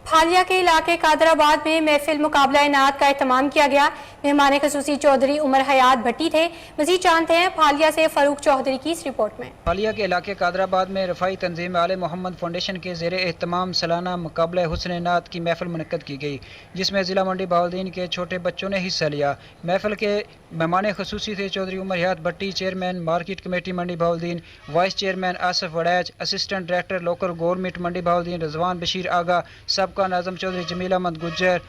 फालिया के इलाके कादराबाद में महफिल मुकाबला इनात का एहतमाम किया गया। मेहमान खसूसी चौधरी उमर हयात भट्टी थे। मज़ीद जानते हैं फालिया से फ़ारूक चौधरी की इस रिपोर्ट में। फालिया के इलाके कादराबाद में रफ़ाई तंजीम आले मोहम्मद फाउंडेशन के ज़ेरे एहतमाम सालाना मुकाबला हुस्न नात की महफिल मुनक्कद की गई, जिसमें ज़िला मंडी बहाउद्दीन के छोटे बच्चों ने हिस्सा लिया। महफिल के मेहमान खसूसी थे Chaudhry Umar Hayat Bhatti, chairman market committee Mandi Bahauddin, vice chairman Asif Waraich, assistant director local government Mandi Bahauddin Rizwan Bashir Agha, सबका नाज़म चौधरी जमील अहमद गुज्जर,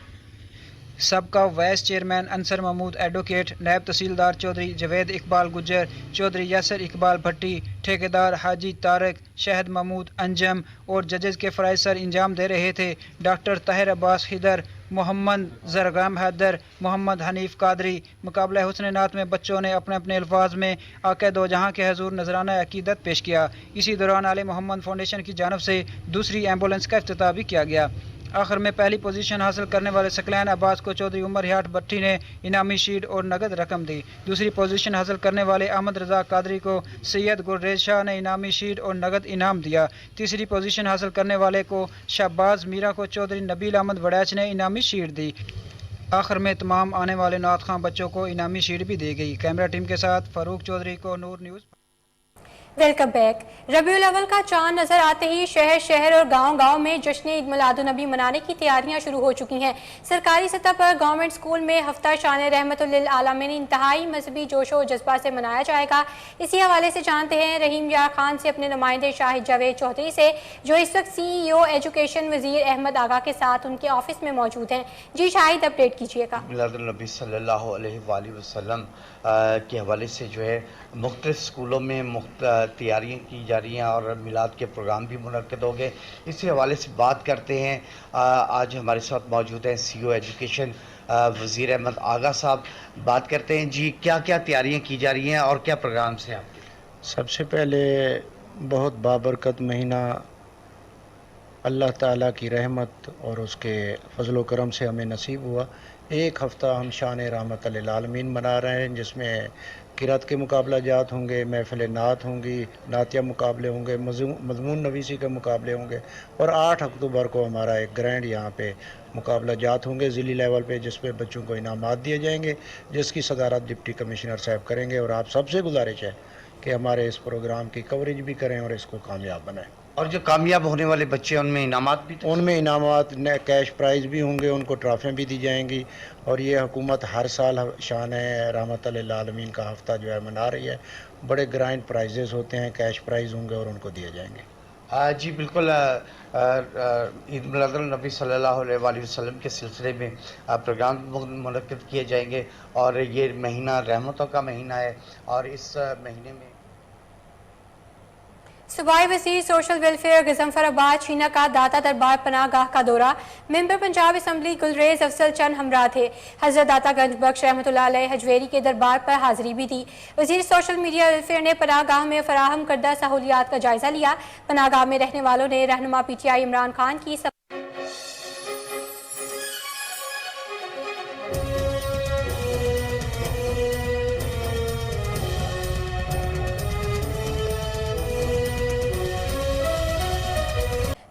सबका vice chairman Ansar Mahmood advocate, नायब तहसीलदार चौधरी जवेद इकबाल गुज्जर, चौधरी यासर इकबाल भट्टी, ठेकेदार हाजी तारक, शहद महमूद अंजम और जजेस के फ़राइज़ सर इंजाम दे रहे थे। डॉक्टर ताहिर अब्बास हिदर, मोहम्मद जरगाम हैदर, मोहम्मद हनीफ कादरी। मुकाबला हुस्न नात में बच्चों ने अपने अपने अल्फाज में आक़ा दो जहां के हजूर नजराना अकीदत पेश किया। इसी दौरान आले मोहम्मद फाउंडेशन की जानब से दूसरी एम्बुलेंस का इफ्तिताह भी किया गया। आखिर में पहली पोजीशन हासिल करने वाले सकलैन अब्बास को चौधरी उमर हयात भट्टी ने इनामी शीट और नगद रकम दी। दूसरी पोजीशन हासिल करने वाले अहमद रजा कादरी को सैयद गुररेज शाह ने इनामी शीट और नगद इनाम दिया। तीसरी पोजीशन हासिल करने वाले को शाहबाज मीरा को चौधरी नबील अहमद वड़ैच ने इनामी शीट दी। आखिर में तमाम आने वाले नात खां बच्चों को इनामी शीट भी दी गई। कैमरा टीम के साथ फारूक चौधरी को नूर न्यूज़। Welcome back. रबीउल अव्वल का चांद नजर आते ही शहर शहर और गांव-गांव में जश्न ईद मिलादुन नबी मनाने की तैयारियां शुरू हो चुकी हैं। सरकारी सतह पर गवर्नमेंट स्कूल में हफ्ता शान रहमतुल लिल आलमीन इंतहाई मजहबी जोशो जज्बा से मनाया जाएगा। इसी हवाले से जानते हैं रहीम यार खान से अपने नुमाइंदे शाहिद जावेद चौधरी से, जो इस वक्त CEO एजुकेशन वजीर अहमद आगा के साथ उनके ऑफिस में मौजूद हैं। जी शाहिद, अपडेट कीजिएगा। मिलादुन नबी सल्लल्लाहु अलैहि वसल्लम के हवाले से जो है मुख्तलिफ स्कूलों में तैयारियाँ की जा रही हैं और मिलाद के प्रोग्राम भी मुनक्किद हो गए। इसी हवाले से बात करते हैं। आज हमारे साथ मौजूद हैं CEO एजुकेशन वज़ीर अहमद आगा साहब। बात करते हैं जी, क्या क्या तैयारियाँ की जा रही हैं और क्या प्रोग्राम्स हैं आपके? सबसे पहले बहुत बाबरकत महीना अल्लाह ताला की रहमत और उसके फजल व करम से हमें नसीब हुआ। एक हफ़्ता हम शान रहमत लिल आलमीन मना रहे हैं, जिसमें किरात के मुकाबला जात होंगे, महफिल नात होंगी, नातिया मुकाबले होंगे, मज़मून नवीसी के मुकाबले होंगे और 8 अक्टूबर को हमारा एक ग्रैंड यहाँ पे मुकाबला जात होंगे ज़िली लेवल पे, जिस पे बच्चों को इनामात दिए जाएंगे, जिसकी सदारत डिप्टी कमिश्नर साहब करेंगे। और आप सबसे गुजारिश है कि हमारे इस प्रोग्राम की कवरेज भी करें और इसको कामयाब बनाएं। और जो कामयाब होने वाले बच्चे उनमें इनामात भी, उनमें इनामात कैश प्राइज़ भी होंगे, उनको ट्रॉफियाँ भी दी जाएंगी। और ये हुकूमत हर साल शान रहमत लिल आलमीन का हफ़्ता जो है मना रही है। बड़े ग्रैंड प्राइजेस होते हैं, कैश प्राइज़ होंगे और उनको दिए जाएंगे। जी बिल्कुल। ईद मिलादुन नबी सल्लल्लाहु अलैहि वसल्लम के सिलसिले में प्रोग्राम मुनक्किद किए जाएंगे और ये महीना रहमतों का महीना है और इस महीने में सूबाई वज़ीर सोशल वेलफेयर गज़नफ़राबाद शीना का दाता दरबार पनाहगाह का दौरा। मेंबर पंजाब असम्बली गुलरेज अफसल चंद हमरा थे। हज़रत दाता गंज बख्श रहमतुल्लाह अलैह हजवेरी के दरबार पर हाजिरी भी दी। वज़ीर सोशल मीडिया वेलफेयर ने पनाहगाह में फराहम करदा सहूलियात का जायजा लिया। पनाहगाह में रहने वालों ने रहनुमा PTI इमरान खान की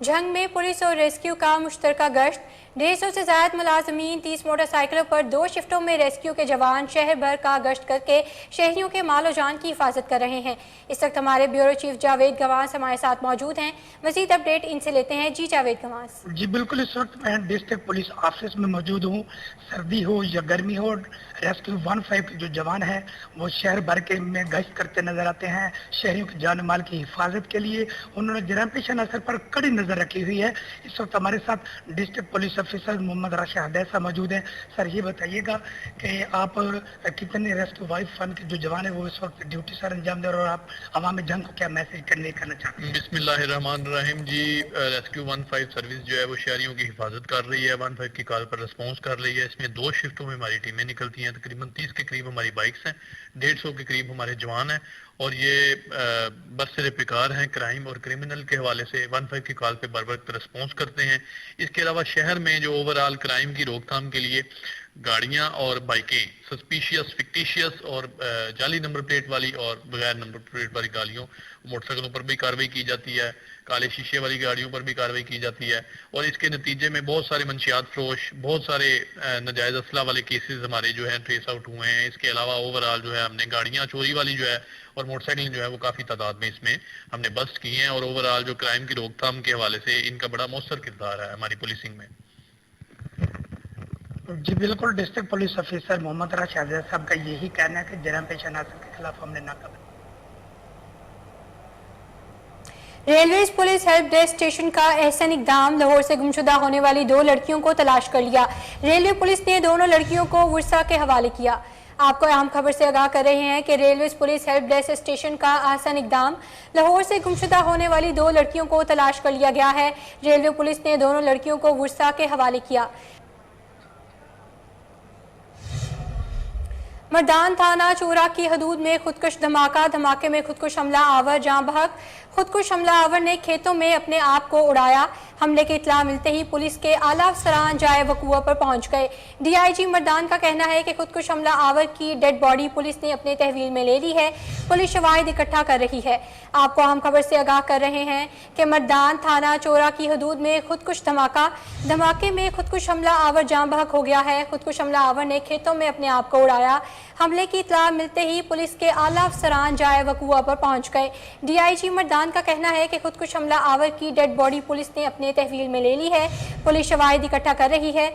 जंग में पुलिस और रेस्क्यू का मुश्तरका गश्त। 150 से ज्यादा मुलाजमीन 30 मोटरसाइकिलों पर 2 शिफ्टों में रेस्क्यू के जवान शहर भर का गश्त करके शहरियों के मालो जान की हिफाजत कर रहे हैं। इस वक्त हमारे ब्यूरो चीफ जावेद गवास हमारे साथ मौजूद हैं। मजीद अपडेट इनसे लेते हैं। जी जावेद गवास। जी बिल्कुल, इस वक्त मैं डिस्ट्रिक्ट पुलिस ऑफिस में मौजूद हूँ। सर्दी हो या गर्मी हो, रेस्क्यू 15 के जो जवान हैं वो शहर भर के में गश्त करते नजर आते हैं शहरियों के जान माल की हिफाजत के लिए। उन्होंने जराम पेशा असर पर कड़ी नजर रखी हुई है। इस वक्त हमारे साथ district police officer Mohammad Rashid हदैसा मौजूद हैं। सर ये बताइएगा कि आप कितने रेस्क्यू वाइफ फंड के जो जवान है वो इस वक्त ड्यूटी सर अंजाम दे रहे और आप अवाम जंग को क्या मैसेज करना चाहते हैं? बिस्मिल्लाहिर्रहमानिर्रहीम। जी, रेस्क्यू 15 सर्विस जो है वो शहरियों की हिफाजत कर रही है, 15 की कॉल पर रिस्पॉन्स कर रही है। इसमें 2 शिफ्टों में हमारी टीमें निकलती हैं। तकरीबन 30 के करीब हमारी बाइक्स हैं, 150 के करीब हमारे जवान हैं और ये बरसरे पिकार हैं क्राइम और क्रिमिनल के हवाले से 15 की कॉल पे बर वक्त रिस्पॉन्स करते हैं। इसके अलावा शहर में जो ओवरऑल क्राइम की रोकथाम के लिए गाड़ियां और बाइकें सस्पिशियस, फिक्टिशियस और जाली नंबर प्लेट वाली और बगैर नंबर प्लेट वाली गाड़ियों, मोटरसाइकिलों पर भी कार्रवाई की जाती है, काले शीशे वाली गाड़ियों पर भी कार्रवाई की जाती है और इसके नतीजे में बहुत सारे मंशियात फरोश, बहुत सारे नाजायज़ असला वाले केसेस हमारे जो है ट्रेस आउट हुए हैं। इसके अलावा ओवरऑल जो है हमने गाड़ियाँ चोरी वाली जो है और मोटरसाइकिल जो है वो काफ़ी तादाद में इसमें हमने बस्ट की हैं और ओवरऑल जो क्राइम की रोकथाम के हवाले से इनका बड़ा मौसर किरदार है हमारी पुलिसिंग में। जी बिल्कुल, district police officer Mohammad Rashid साहब का यही कहना है कि जराम पेशा नासर के खिलाफ हमने नाकाबंदी। Railway police help desk station का एहसन इकदाम, लाहौर से गुमशुदा होने वाली 2 लड़कियों को तलाश कर लिया। रेलवे पुलिस ने दोनों लड़कियों को वर्सा के हवाले किया। आपको अहम खबर से आगाह कर रहे हैं कि railway police help desk station का एहसन इकदाम, लाहौर से गुमशुदा होने वाली 2 लड़कियों को तलाश कर लिया गया है। रेलवे पुलिस ने दोनों लड़कियों को वर्सा के हवाले किया। मर्दान थाना चोरा की हदूद में खुदकुश धमाका, धमाके में खुदकुश हमला आवर जाँ बहक। खुदकुश हमला आवर ने खेतों में अपने आप को उड़ाया। हमले की इत्तला मिलते ही पुलिस के आला अफसरान जाए वकूआ पर पहुंच गए। डीआईजी मर्दान का कहना है कि खुदकुश हमला आवर की डेड बॉडी पुलिस ने अपने तहवील में ले ली है। पुलिस शवाहिद इकट्ठा कर रही है। आपको अहम खबर से आगाह कर रहे हैं कि मर्दान थाना चोरा की हदूद में खुदकुश धमाका, धमाके में खुदकुश हमला आवर जाँ बहक हो गया है। खुदकुश हमला आवर ने खेतों में अपने आप को उड़ाया। हमले की इत्तला मिलते ही पुलिस के आला अफसरान जाए वकूआ पर पहुंच गए। डीआईजी मर्दान का कहना है कि खुदकुश हमला आवर की डेड बॉडी पुलिस ने अपने तहवील में ले ली है। पुलिस शवाहिद इकट्ठा कर रही है।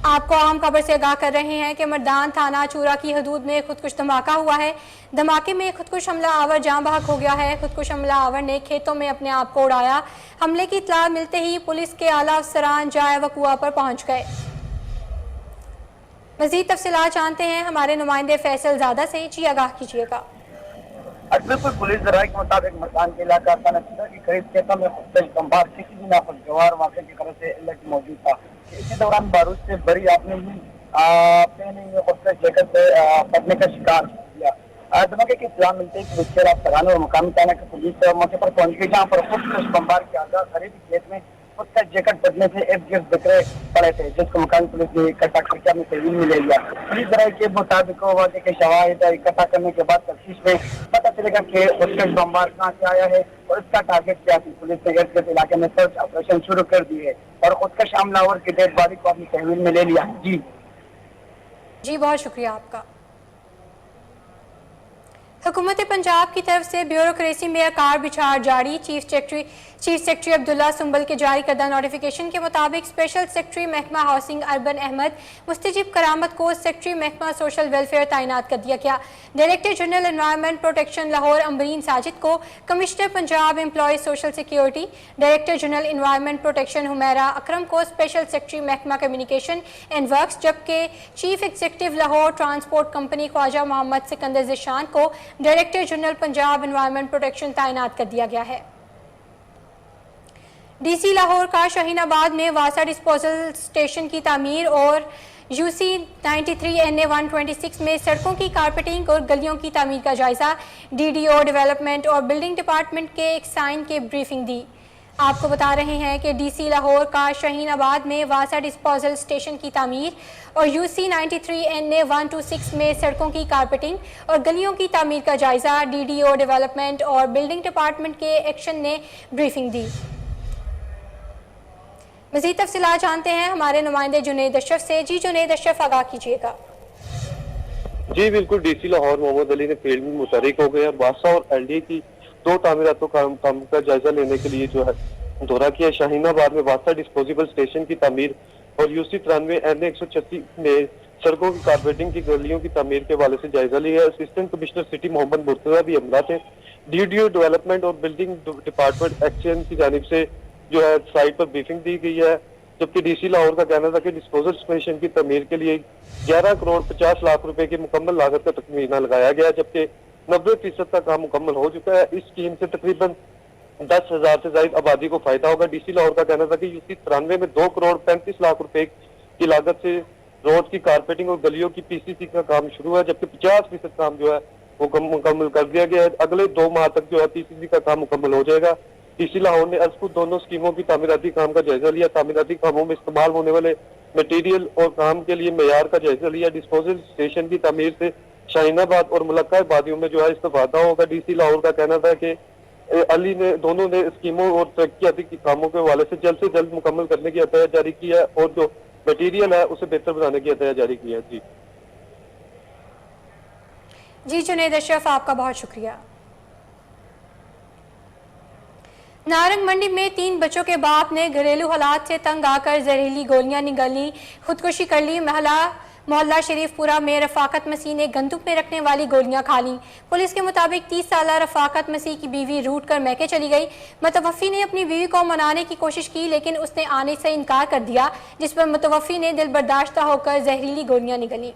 आपको अहम खबर से आगाह कर रहे हैं कि मर्दान थाना चूरा की हदूद में खुदकुश धमाका हुआ है। धमाके में खुदकुश हमला आवर जाँ बहक हो गया है। खुदकुश हमला आवर ने खेतों में अपने आप को उड़ाया। हमले की इत्तला मिलते ही पुलिस के आला अफसरान जाए वकूआ पर पहुंच गए। मज़ीद तफसीलात जानते हैं हमारे नुमाइंदे फैसल ज़ादा से। जी आगाह कीजिएगा। बिल्कुल, पुलिस जराये के मुताबिक मर्दान के इलाका नसीदा के करीब खेतों में खुदकुश बमबार किसी भी नाफज जवार वाक़े की तरह से अलर्ट मौजूद था। इसी दौरान बारूद से बड़ी आपने ही खुदकुश जैकेट पे पड़ने का शिकार किया। धमाके की इत्तला मिलते ही पुलिस अफसरान और मुकामी थाना की पुलिस मौके पर पहुंच गई, जहाँ पर खुदकुश बमबार के आगाह खरीदी खेत में उसका जैकेट बदलने से इर्द गिर्द बिखरे पड़े थे, जिसको मुकामी पुलिस ने इकट्ठा करके अपने तहवील में ले लिया। पुलिस जराये के मुताबिक वाक़े के शवाहिद इकट्ठा करने के बाद तफ्तीश में पता चलेगा कि खुदकुश बमबार कहाँ से आया है और इसका टारगेट क्या थी। पुलिस ने इर्द गिर्द इलाके में सर्च ऑपरेशन शुरू कर दी है और खुदकुश हमलावर की डेड बॉडी को अपनी तहवील में ले लिया। जी बहुत शुक्रिया आपका। हुकूमत पंजाब की तरफ से ब्यूरोक्रेसी में आकार बिछाड़ जारी। चीफ सेक्रेटरी अब्दुल्ला सुंबल के जारी करदा नोटिफिकेशन के मुताबिक स्पेशल सेक्रेटरी महकमा हाउसिंग अरबन अहमद मुस्तजिब करामत को सेक्रेटरी महकमा सोशल वेलफेयर तैनात कर दिया गया। Director general environment protection Lahore Ambreen Sajid को, commissioner Punjab employ social security, director general environment protection Humaira Akram को स्पेशल सेक्रेटरी महकमा कम्युनिकेशन एंड वर्क्स, जबकि chief executive Lahore transport company Khawaja Mohammad Sikandar Zeeshan को director general Punjab environment protection तैनात कर दिया गया है। डीसी लाहौर का शाहीनाबाद में वासा डिस्पोजल स्टेशन की तामीर और यूसी 93 NA 126 में सड़कों की कारपेटिंग और गलियों की तामीर का जायजा। डीडीओ डेवलपमेंट और बिल्डिंग डिपार्टमेंट के एक साइन के ब्रीफिंग दी। आपको बता रहे हैं कि डीसी लाहौर का शाहीनाबाद में वासा डिस्पोजल स्टेशन की तामीर और यूसी 93 NA 126 में सड़कों की कारपेटिंग और गलियों की तामीर का जायजा डीडीओ डेवलपमेंट और बिल्डिंग डिपार्टमेंट के एक्शन ने ब्रीफिंग दी। मज़ीद तफसीलात जानते हैं हमारे नुमाइंदे जुनैद अशरफ से। जी जुनैद अशरफ, आगाह कीजिएगा। जी बिल्कुल, डीसी लाहौर मोहम्मद अली ने फील्ड में मुतहरिक हो गए और बादशाह और एलडीए की 2 तामीरातों काम का जायजा लेने के लिए जो है दौरा किया। शाहीनाबाद में बादशाह डिस्पोजेबल स्टेशन की तामीर और यूसी 93 NA 136 में सड़कों की कारपेटिंग की गलियों की तामीर के हवाले से जायजा लिया। Assistant commissioner city Muhammad Murtaza भी अमला थे। DDO डेवलपमेंट और बिल्डिंग डिपार्टमेंट एक्सचेंज की जानिब से जो है साइट पर ब्रीफिंग दी गई है, जबकि डीसी लाहौर का कहना था कि डिस्पोजल स्टेशन की तमीर के लिए 11 करोड़ 50 लाख रुपए की मुकम्मल लागत का तखमीना लगाया गया, जबकि 90% का काम मुकम्मल हो चुका है। इस स्कीम से तकरीबन 10,000 से ज्यादा आबादी को फायदा होगा। डीसी लाहौर का कहना था कि यूसी 93 में 2 करोड़ 35 लाख रुपए की लागत से रोड की कारपेटिंग और गलियों की PCC का काम शुरू है, जबकि 50% काम जो है वो मुकम्मल कर दिया गया है। अगले 2 माह तक जो है PCC का काम मुकम्मल हो जाएगा। डीसी लाहौर ने अजकुर दोनों स्कीमों की तामीराती काम का जायजा लिया। तामीराती कामों में इस्तेमाल होने वाले मटेरियल और काम के लिए मेयार का जायजा लिया। डिस्पोजल स्टेशन की तामीर से शाहीनाबाद और मुलक्का आबादियों में जो है इस्तेफादा होगा। डीसी लाहौर का कहना था कि अली ने दोनों ने स्कीमों और तरक्याती की कामों के हवाले से जल्द मुकम्मल करने की हदायत जारी की है और जो मटीरियल है उसे बेहतर बनाने की हदायत जारी की है। जी जुनैद अशरफ, आपका बहुत शुक्रिया। नारंग मंडी में 3 बच्चों के बाप ने घरेलू हालात से तंग आकर जहरीली गोलियां निगली खुदकुशी कर ली। मोहल्ला शरीफपुरा में रफाकत मसीह ने गंदुक में रखने वाली गोलियां खा लीं। पुलिस के मुताबिक 30 साल रफाकत मसीह की बीवी रूट कर मैके चली गई। मुतवफ़ी ने अपनी बीवी को मनाने की कोशिश की लेकिन उसने आने से इनकार कर दिया, जिस पर मुतवफ़ी ने दिल बर्दाश्त होकर जहरीली गोलियां निगली।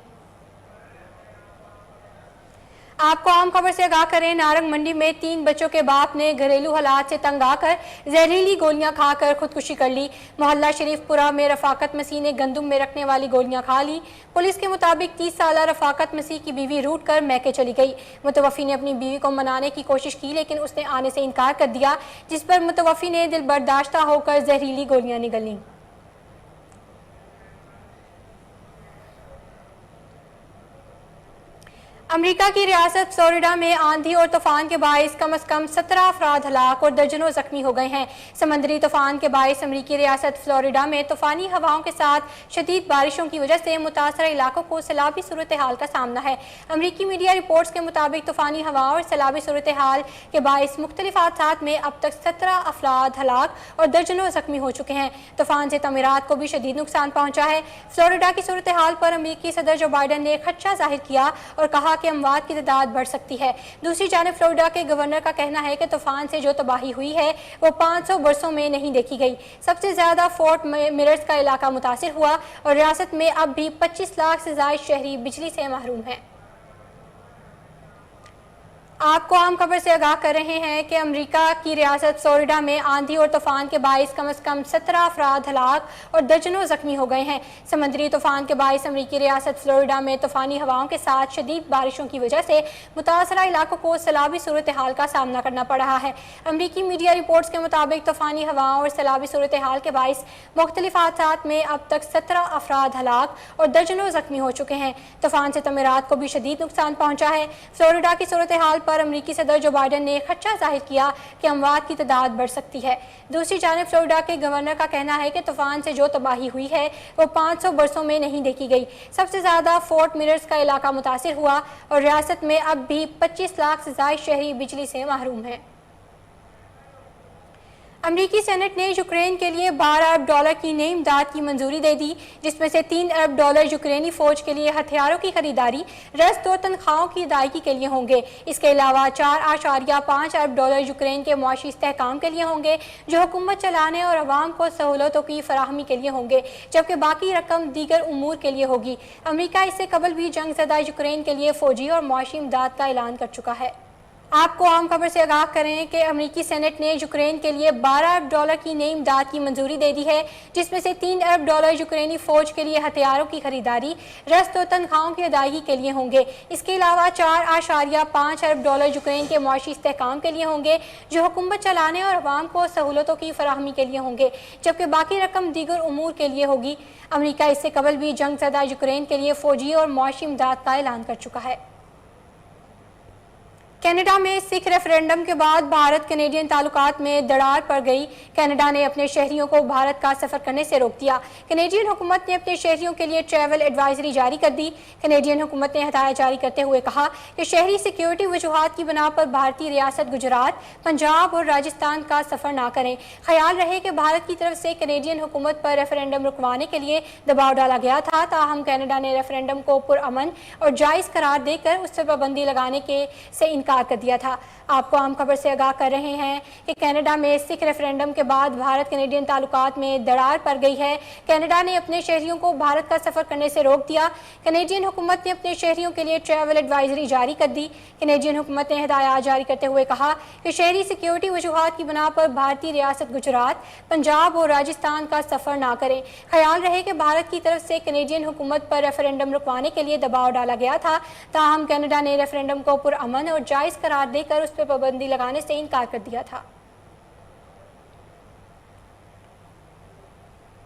आपको आम खबर से आगाह करें, नारंग मंडी में 3 बच्चों के बाप ने घरेलू हालात से तंग आकर जहरीली गोलियां खाकर खुदकुशी कर ली। मोहल्ला शरीफपुरा में रफाकत मसीह ने गंदुम में रखने वाली गोलियां खा ली। पुलिस के मुताबिक 30 साल रफाकत मसीह की बीवी रूट कर मैके चली गई। मुतवफ़ी ने अपनी बीवी को मनाने की कोशिश की लेकिन उसने आने से इनकार कर दिया, जिस पर मुतवफ़ी ने दिल बर्दाश्ता होकर जहरीली गोलियां निगली। अमेरिका की रियासत फ्लोरिडा में आंधी और तूफान के बाइस कम से कम 17 अफराद हलाक और दर्जनों जख्मी हो गए हैं। समंदरी तूफान के बाइस अमेरिकी रियासत फ्लोरिडा में तूफानी हवाओं के साथ शदीद बारिशों की वजह से मुतासरा इलाकों को सैलाबी सूरत हाल का सामना है। अमेरिकी मीडिया रिपोर्ट्स के मुताबिक तूफानी हवाओं और सैलाबी सूरत हाल के बाइस मुख्तलिफ हादसात में अब तक 17 अफराद हलाक और दर्जनों जख्मी हो चुके हैं। तूफान से तमीरात को भी शदीद नुकसान पहुंचा है। फ्लोरिडा की सूरत हाल पर अमेरिकी सदर जो बाइडन ने खदशा जाहिर किया और कहा कि अमवात की तादाद बढ़ सकती है। दूसरी जानिब फ्लोरिडा के गवर्नर का कहना है कि तूफान से जो तबाही हुई है वो 500 बरसों में नहीं देखी गई। सबसे ज्यादा फोर्ट मिरर्स का इलाका मुतासिर हुआ और रियासत में अब भी 25 लाख से ज्यादा शहरी बिजली से महरूम हैं। आपको आम खबर से आगाह कर रहे हैं कि अमेरिका की रियासत फ्लोरिडा में आंधी और तूफान के बाइस कम से कम 17 अफराद हलाक और दर्जनों जख्मी हो गए हैं। समंदरी तूफान के बाइस अमेरिकी रियासत फ्लोरिडा में तूफानी हवाओं के साथ शदीद बारिशों की वजह से मुतासरा इलाकों को सैलाबी सूरत हाल का सामना करना पड़ रहा है। अमेरिकी मीडिया रिपोर्ट्स के मुताबिक तूफानी हवाओं और सैलाबी सूरत हाल के बाइस मुख्तलिफ हादसात में अब तक 17 अफराद हलाक और दर्जनों जख्मी हो चुके हैं। तूफान से तमीरात को भी शदीद नुकसान पहुंचा है। फ्लोरिडा की सूरत हाल पर अमेरिकी सदर जो बाइडन ने खदशा जाहिर किया कि अमवात की तादाद बढ़ सकती है। दूसरी जानिब फ्लोरिडा के गवर्नर का कहना है कि तूफान से जो तबाही हुई है वो 500 बरसों में नहीं देखी गई। सबसे ज्यादा फोर्ट मिरर्स का इलाका मुतासिर हुआ और रियासत में अब भी 25 लाख से ज्यादा शहरी बिजली से महरूम हैं। अमरीकी सेनेट ने यूक्रेन के लिए $12 अरब की नई इमदाद की मंजूरी दे दी, जिसमें से $3 अरब यूक्रेनी फौज के लिए हथियारों की खरीदारी, रस्त और तनख्वाहों की अदायगी के लिए होंगे। इसके अलावा $4.5 अरब यूक्रेन के मुआशी इस्तेहकाम के लिए होंगे, जो हुकूमत चलाने और अवाम को सहूलतों की फराहमी के लिए होंगे, जबकि बाकी रकम दीगर उमूर के लिए होगी। अमरीका इससे कबल भी जंगज़दा यूक्रेन के लिए फौजी और मुआशी इमदाद का ऐलान कर चुका है। आपको आम खबर से आगाह करें कि अमेरिकी सेनेट ने यूक्रेन के लिए $12 अरब की नई इमदाद की मंजूरी दे दी है, जिसमें से $3 अरब यूक्रेनी फौज के लिए हथियारों की खरीदारी, रस्त और तनख्वाहों की अदायगी के लिए होंगे। इसके अलावा $4.5 अरब यूक्रेन के मुआशी इस्तेहकाम के लिए होंगे, जो हुकूमत चलाने और अवाम को सहूलतों की फराहमी के लिए होंगे, जबकि बाकी रकम दीगर उमूर के लिए होगी। अमेरिका इससे कबल भी जंगज़दा यूक्रेन के लिए फौजी और मुआशी इमदाद का ऐलान कर चुका है। کینیڈا میں سکھ ریفرینڈم کے بعد بھارت کینیڈین تعلقات میں دراڑ پڑ گئی۔ کینیڈا نے اپنے شہریوں کو بھارت کا سفر کرنے سے روک دیا۔ کینیڈین حکومت نے اپنے شہریوں کے لیے ٹریول ایڈوائزری جاری کر دی۔ کینیڈین حکومت نے ہدایت جاری کرتے ہوئے کہا کہ شہری سیکیورٹی وجوہات کی بنا پر بھارتی ریاست گجرات، پنجاب اور راجستھان کا سفر نہ کریں۔ خیال رہے کہ بھارت کی طرف سے کینیڈین حکومت پر ریفرینڈم رکوانے کے لیے دباؤ ڈالا گیا تھا، تاہم کینیڈا نے ریفرینڈم کو پرامن اور جائز قرار دے کر اس پر پابندی لگانے سے انکار کر دیا تھا۔ آپ کو عام خبر سے آگاہ کر رہے ہیں کہ کینیڈا میں سکھ ریفرینڈم کے بعد بھارت کینیڈین تعلقات میں دراڑ پڑ گئی ہے۔ کینیڈا نے اپنے شہریوں کو بھارت کا سفر کرنے سے روک دیا۔ کینیڈین حکومت نے اپنے شہریوں کے لیے ٹریول ایڈوائزری جاری کر دی۔ کینیڈین حکومت نے ہدایات جاری کرتے ہوئے کہا کہ شہری سیکیورٹی وجوہات کی بنا پر بھارتی ریاست گجرات، پنجاب اور راجستھان کا سفر نہ کریں۔ خیال رہے کہ بھارت کی طرف سے کینیڈین حکومت پر ریفرینڈم رکوانے کے لیے دباؤ ڈالا گیا تھا، تاہم کینیڈا نے ریفرینڈم کو پرامن اور جائز قرار دے کر اس پر پابندی لگانے سے انکار کر دیا تھا۔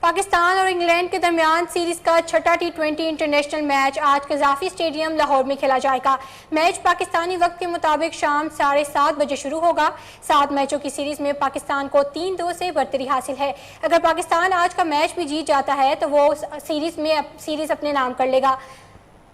پاکستان اور انگلینڈ کے درمیان سیریز کا چھٹا T20 انٹرنیشنل میچ آج قذافی اسٹیڈیم لاہور میں کھیلا جائے گا۔ میچ پاکستانی وقت کے مطابق شام 7:30 بجے شروع ہوگا۔ 7 میچوں کی سیریز میں پاکستان کو 3-2 سے برتری حاصل ہے۔ اگر پاکستان آج کا میچ بھی جیت جاتا ہے تو وہ سیریز اپنے نام کر لے گا۔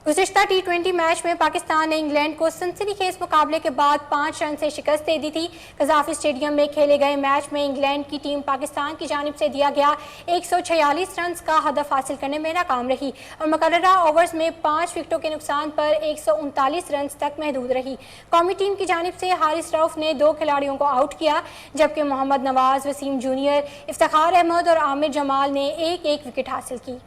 گزشتہ T20 میچ میں پاکستان نے انگلینڈ کو سنسنی خیز مقابلے کے بعد 5 رن سے شکست دے دی تھی۔ قذافی اسٹیڈیم میں کھیلے گئے میچ میں انگلینڈ کی ٹیم پاکستان کی جانب سے دیا گیا 146 رنز کا ہدف حاصل کرنے میں ناکام رہی اور مقررہ اوورز میں 5 وکٹوں کے نقصان پر 139 رنز تک محدود رہی۔ قومی ٹیم کی جانب سے حارث رؤف نے 2 کھلاڑیوں کو آؤٹ کیا، جبکہ محمد نواز، وسیم جونیئر، افتخار احمد اور عامر جمال نے ایک ایک وکٹ حاصل کی۔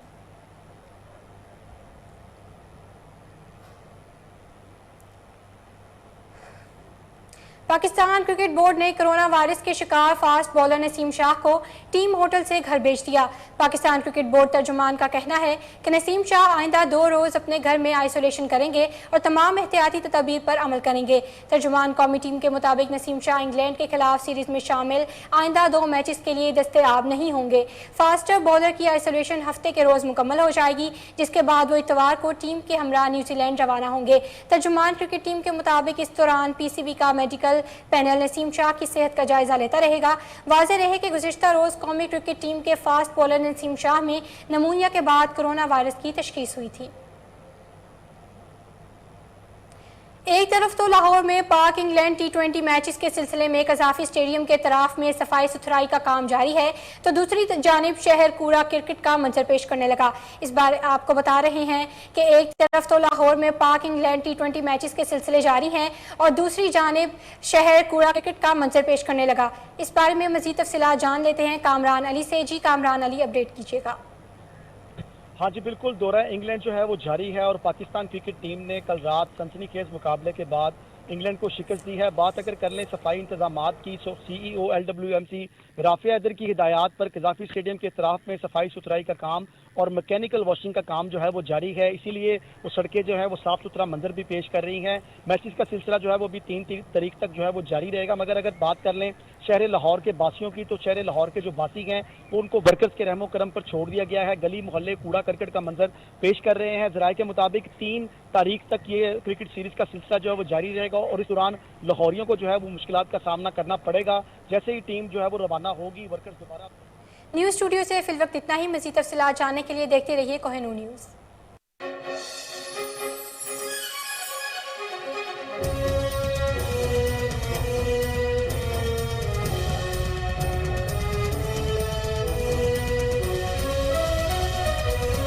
پاکستان کرکٹ بورڈ نے کرونا وائرس کے شکار فاسٹ بالر نسیم شاہ کو ٹیم ہوٹل سے گھر بھیج دیا۔ پاکستان کرکٹ بورڈ ترجمان کا کہنا ہے کہ نسیم شاہ آئندہ 2 روز اپنے گھر میں آئسولیشن کریں گے اور تمام احتیاطی تدابیر پر عمل کریں گے۔ ترجمان قومی ٹیم کے مطابق نسیم شاہ انگلینڈ کے خلاف سیریز میں شامل آئندہ 2 میچز کے لیے دستیاب نہیں ہوں گے۔ فاسٹر بالر کی آئسولیشن ہفتے کے روز مکمل ہو جائے گی، جس کے بعد وہ اتوار کو ٹیم کے ہمراہ نیوزی لینڈ روانہ ہوں گے۔ ترجمان کرکٹ ٹیم کے مطابق اس دوران PCB کا میڈیکل پینل نسیم شاہ کی صحت کا جائزہ لیتا رہے گا۔ واضح رہے کہ گزشتہ روز قومی کرکٹ ٹیم کے فاسٹ بالر نسیم شاہ میں نمونیا کے بعد کرونا وائرس کی تشخیص ہوئی تھی۔ ایک طرف تو لاہور میں پاک انگلینڈ T20 میچز کے سلسلے میں قذافی اسٹیڈیم کے اطراف میں صفائی ستھرائی کا کام جاری ہے، تو دوسری جانب شہر کوڑا کرکٹ کا منظر پیش کرنے لگا۔ اس بار آپ کو بتا رہے ہیں کہ ایک طرف تو لاہور میں پاک انگلینڈ T20 میچز کے سلسلے جاری ہیں اور دوسری جانب شہر کوڑا کرکٹ کا منظر پیش کرنے لگا۔ اس بارے میں مزید تفصیلات جان لیتے ہیں کامران علی سے۔ جی کامران علی، اپڈیٹ کیجیے گا۔ ہاں جی بالکل، دورہ انگلینڈ جو ہے وہ جاری ہے اور پاکستان کرکٹ ٹیم نے کل رات سنسنی خیز مقابلے کے بعد انگلینڈ کو شکست دی ہے۔ بات اگر کر لیں صفائی انتظامات کی، CEO LWMC رافع حیدر کی ہدایات پر قذافی اسٹیڈیم کے اطراف میں صفائی ستھرائی کا کام اور میکینیکل واشنگ کا کام جو ہے وہ جاری ہے، اسی لیے وہ سڑکیں جو ہے وہ صاف ستھرا منظر بھی پیش کر رہی ہیں۔ میچز کا سلسلہ جو ہے وہ بھی 3 تاریخ تک جو ہے وہ جاری رہے گا۔ مگر اگر بات کر لیں شہر لاہور کے باسیوں کی، تو شہر لاہور کے جو باسی ہیں وہ ان کو ورکرز کے رحم و کرم پر چھوڑ دیا گیا ہے۔ گلی محلے کوڑا کرکٹ کا منظر پیش کر رہے ہیں۔ ذرائع کے مطابق 3 تاریخ تک یہ کرکٹ سیریز کا سلسلہ جو ہے وہ جاری رہے گا اور اس دوران لاہوریوں کو جو ہے وہ مشکلات کا سامنا کرنا پڑے گا۔ جیسے ہی ٹیم جو ہے وہ روانہ ہوگی، ورکرز دوبارہ۔ نیوز اسٹوڈیو سے فی الوقت اتنا ہی۔ مزید تفصیلات جاننے کے لیے دیکھتے رہیے کوہ نور نیوز۔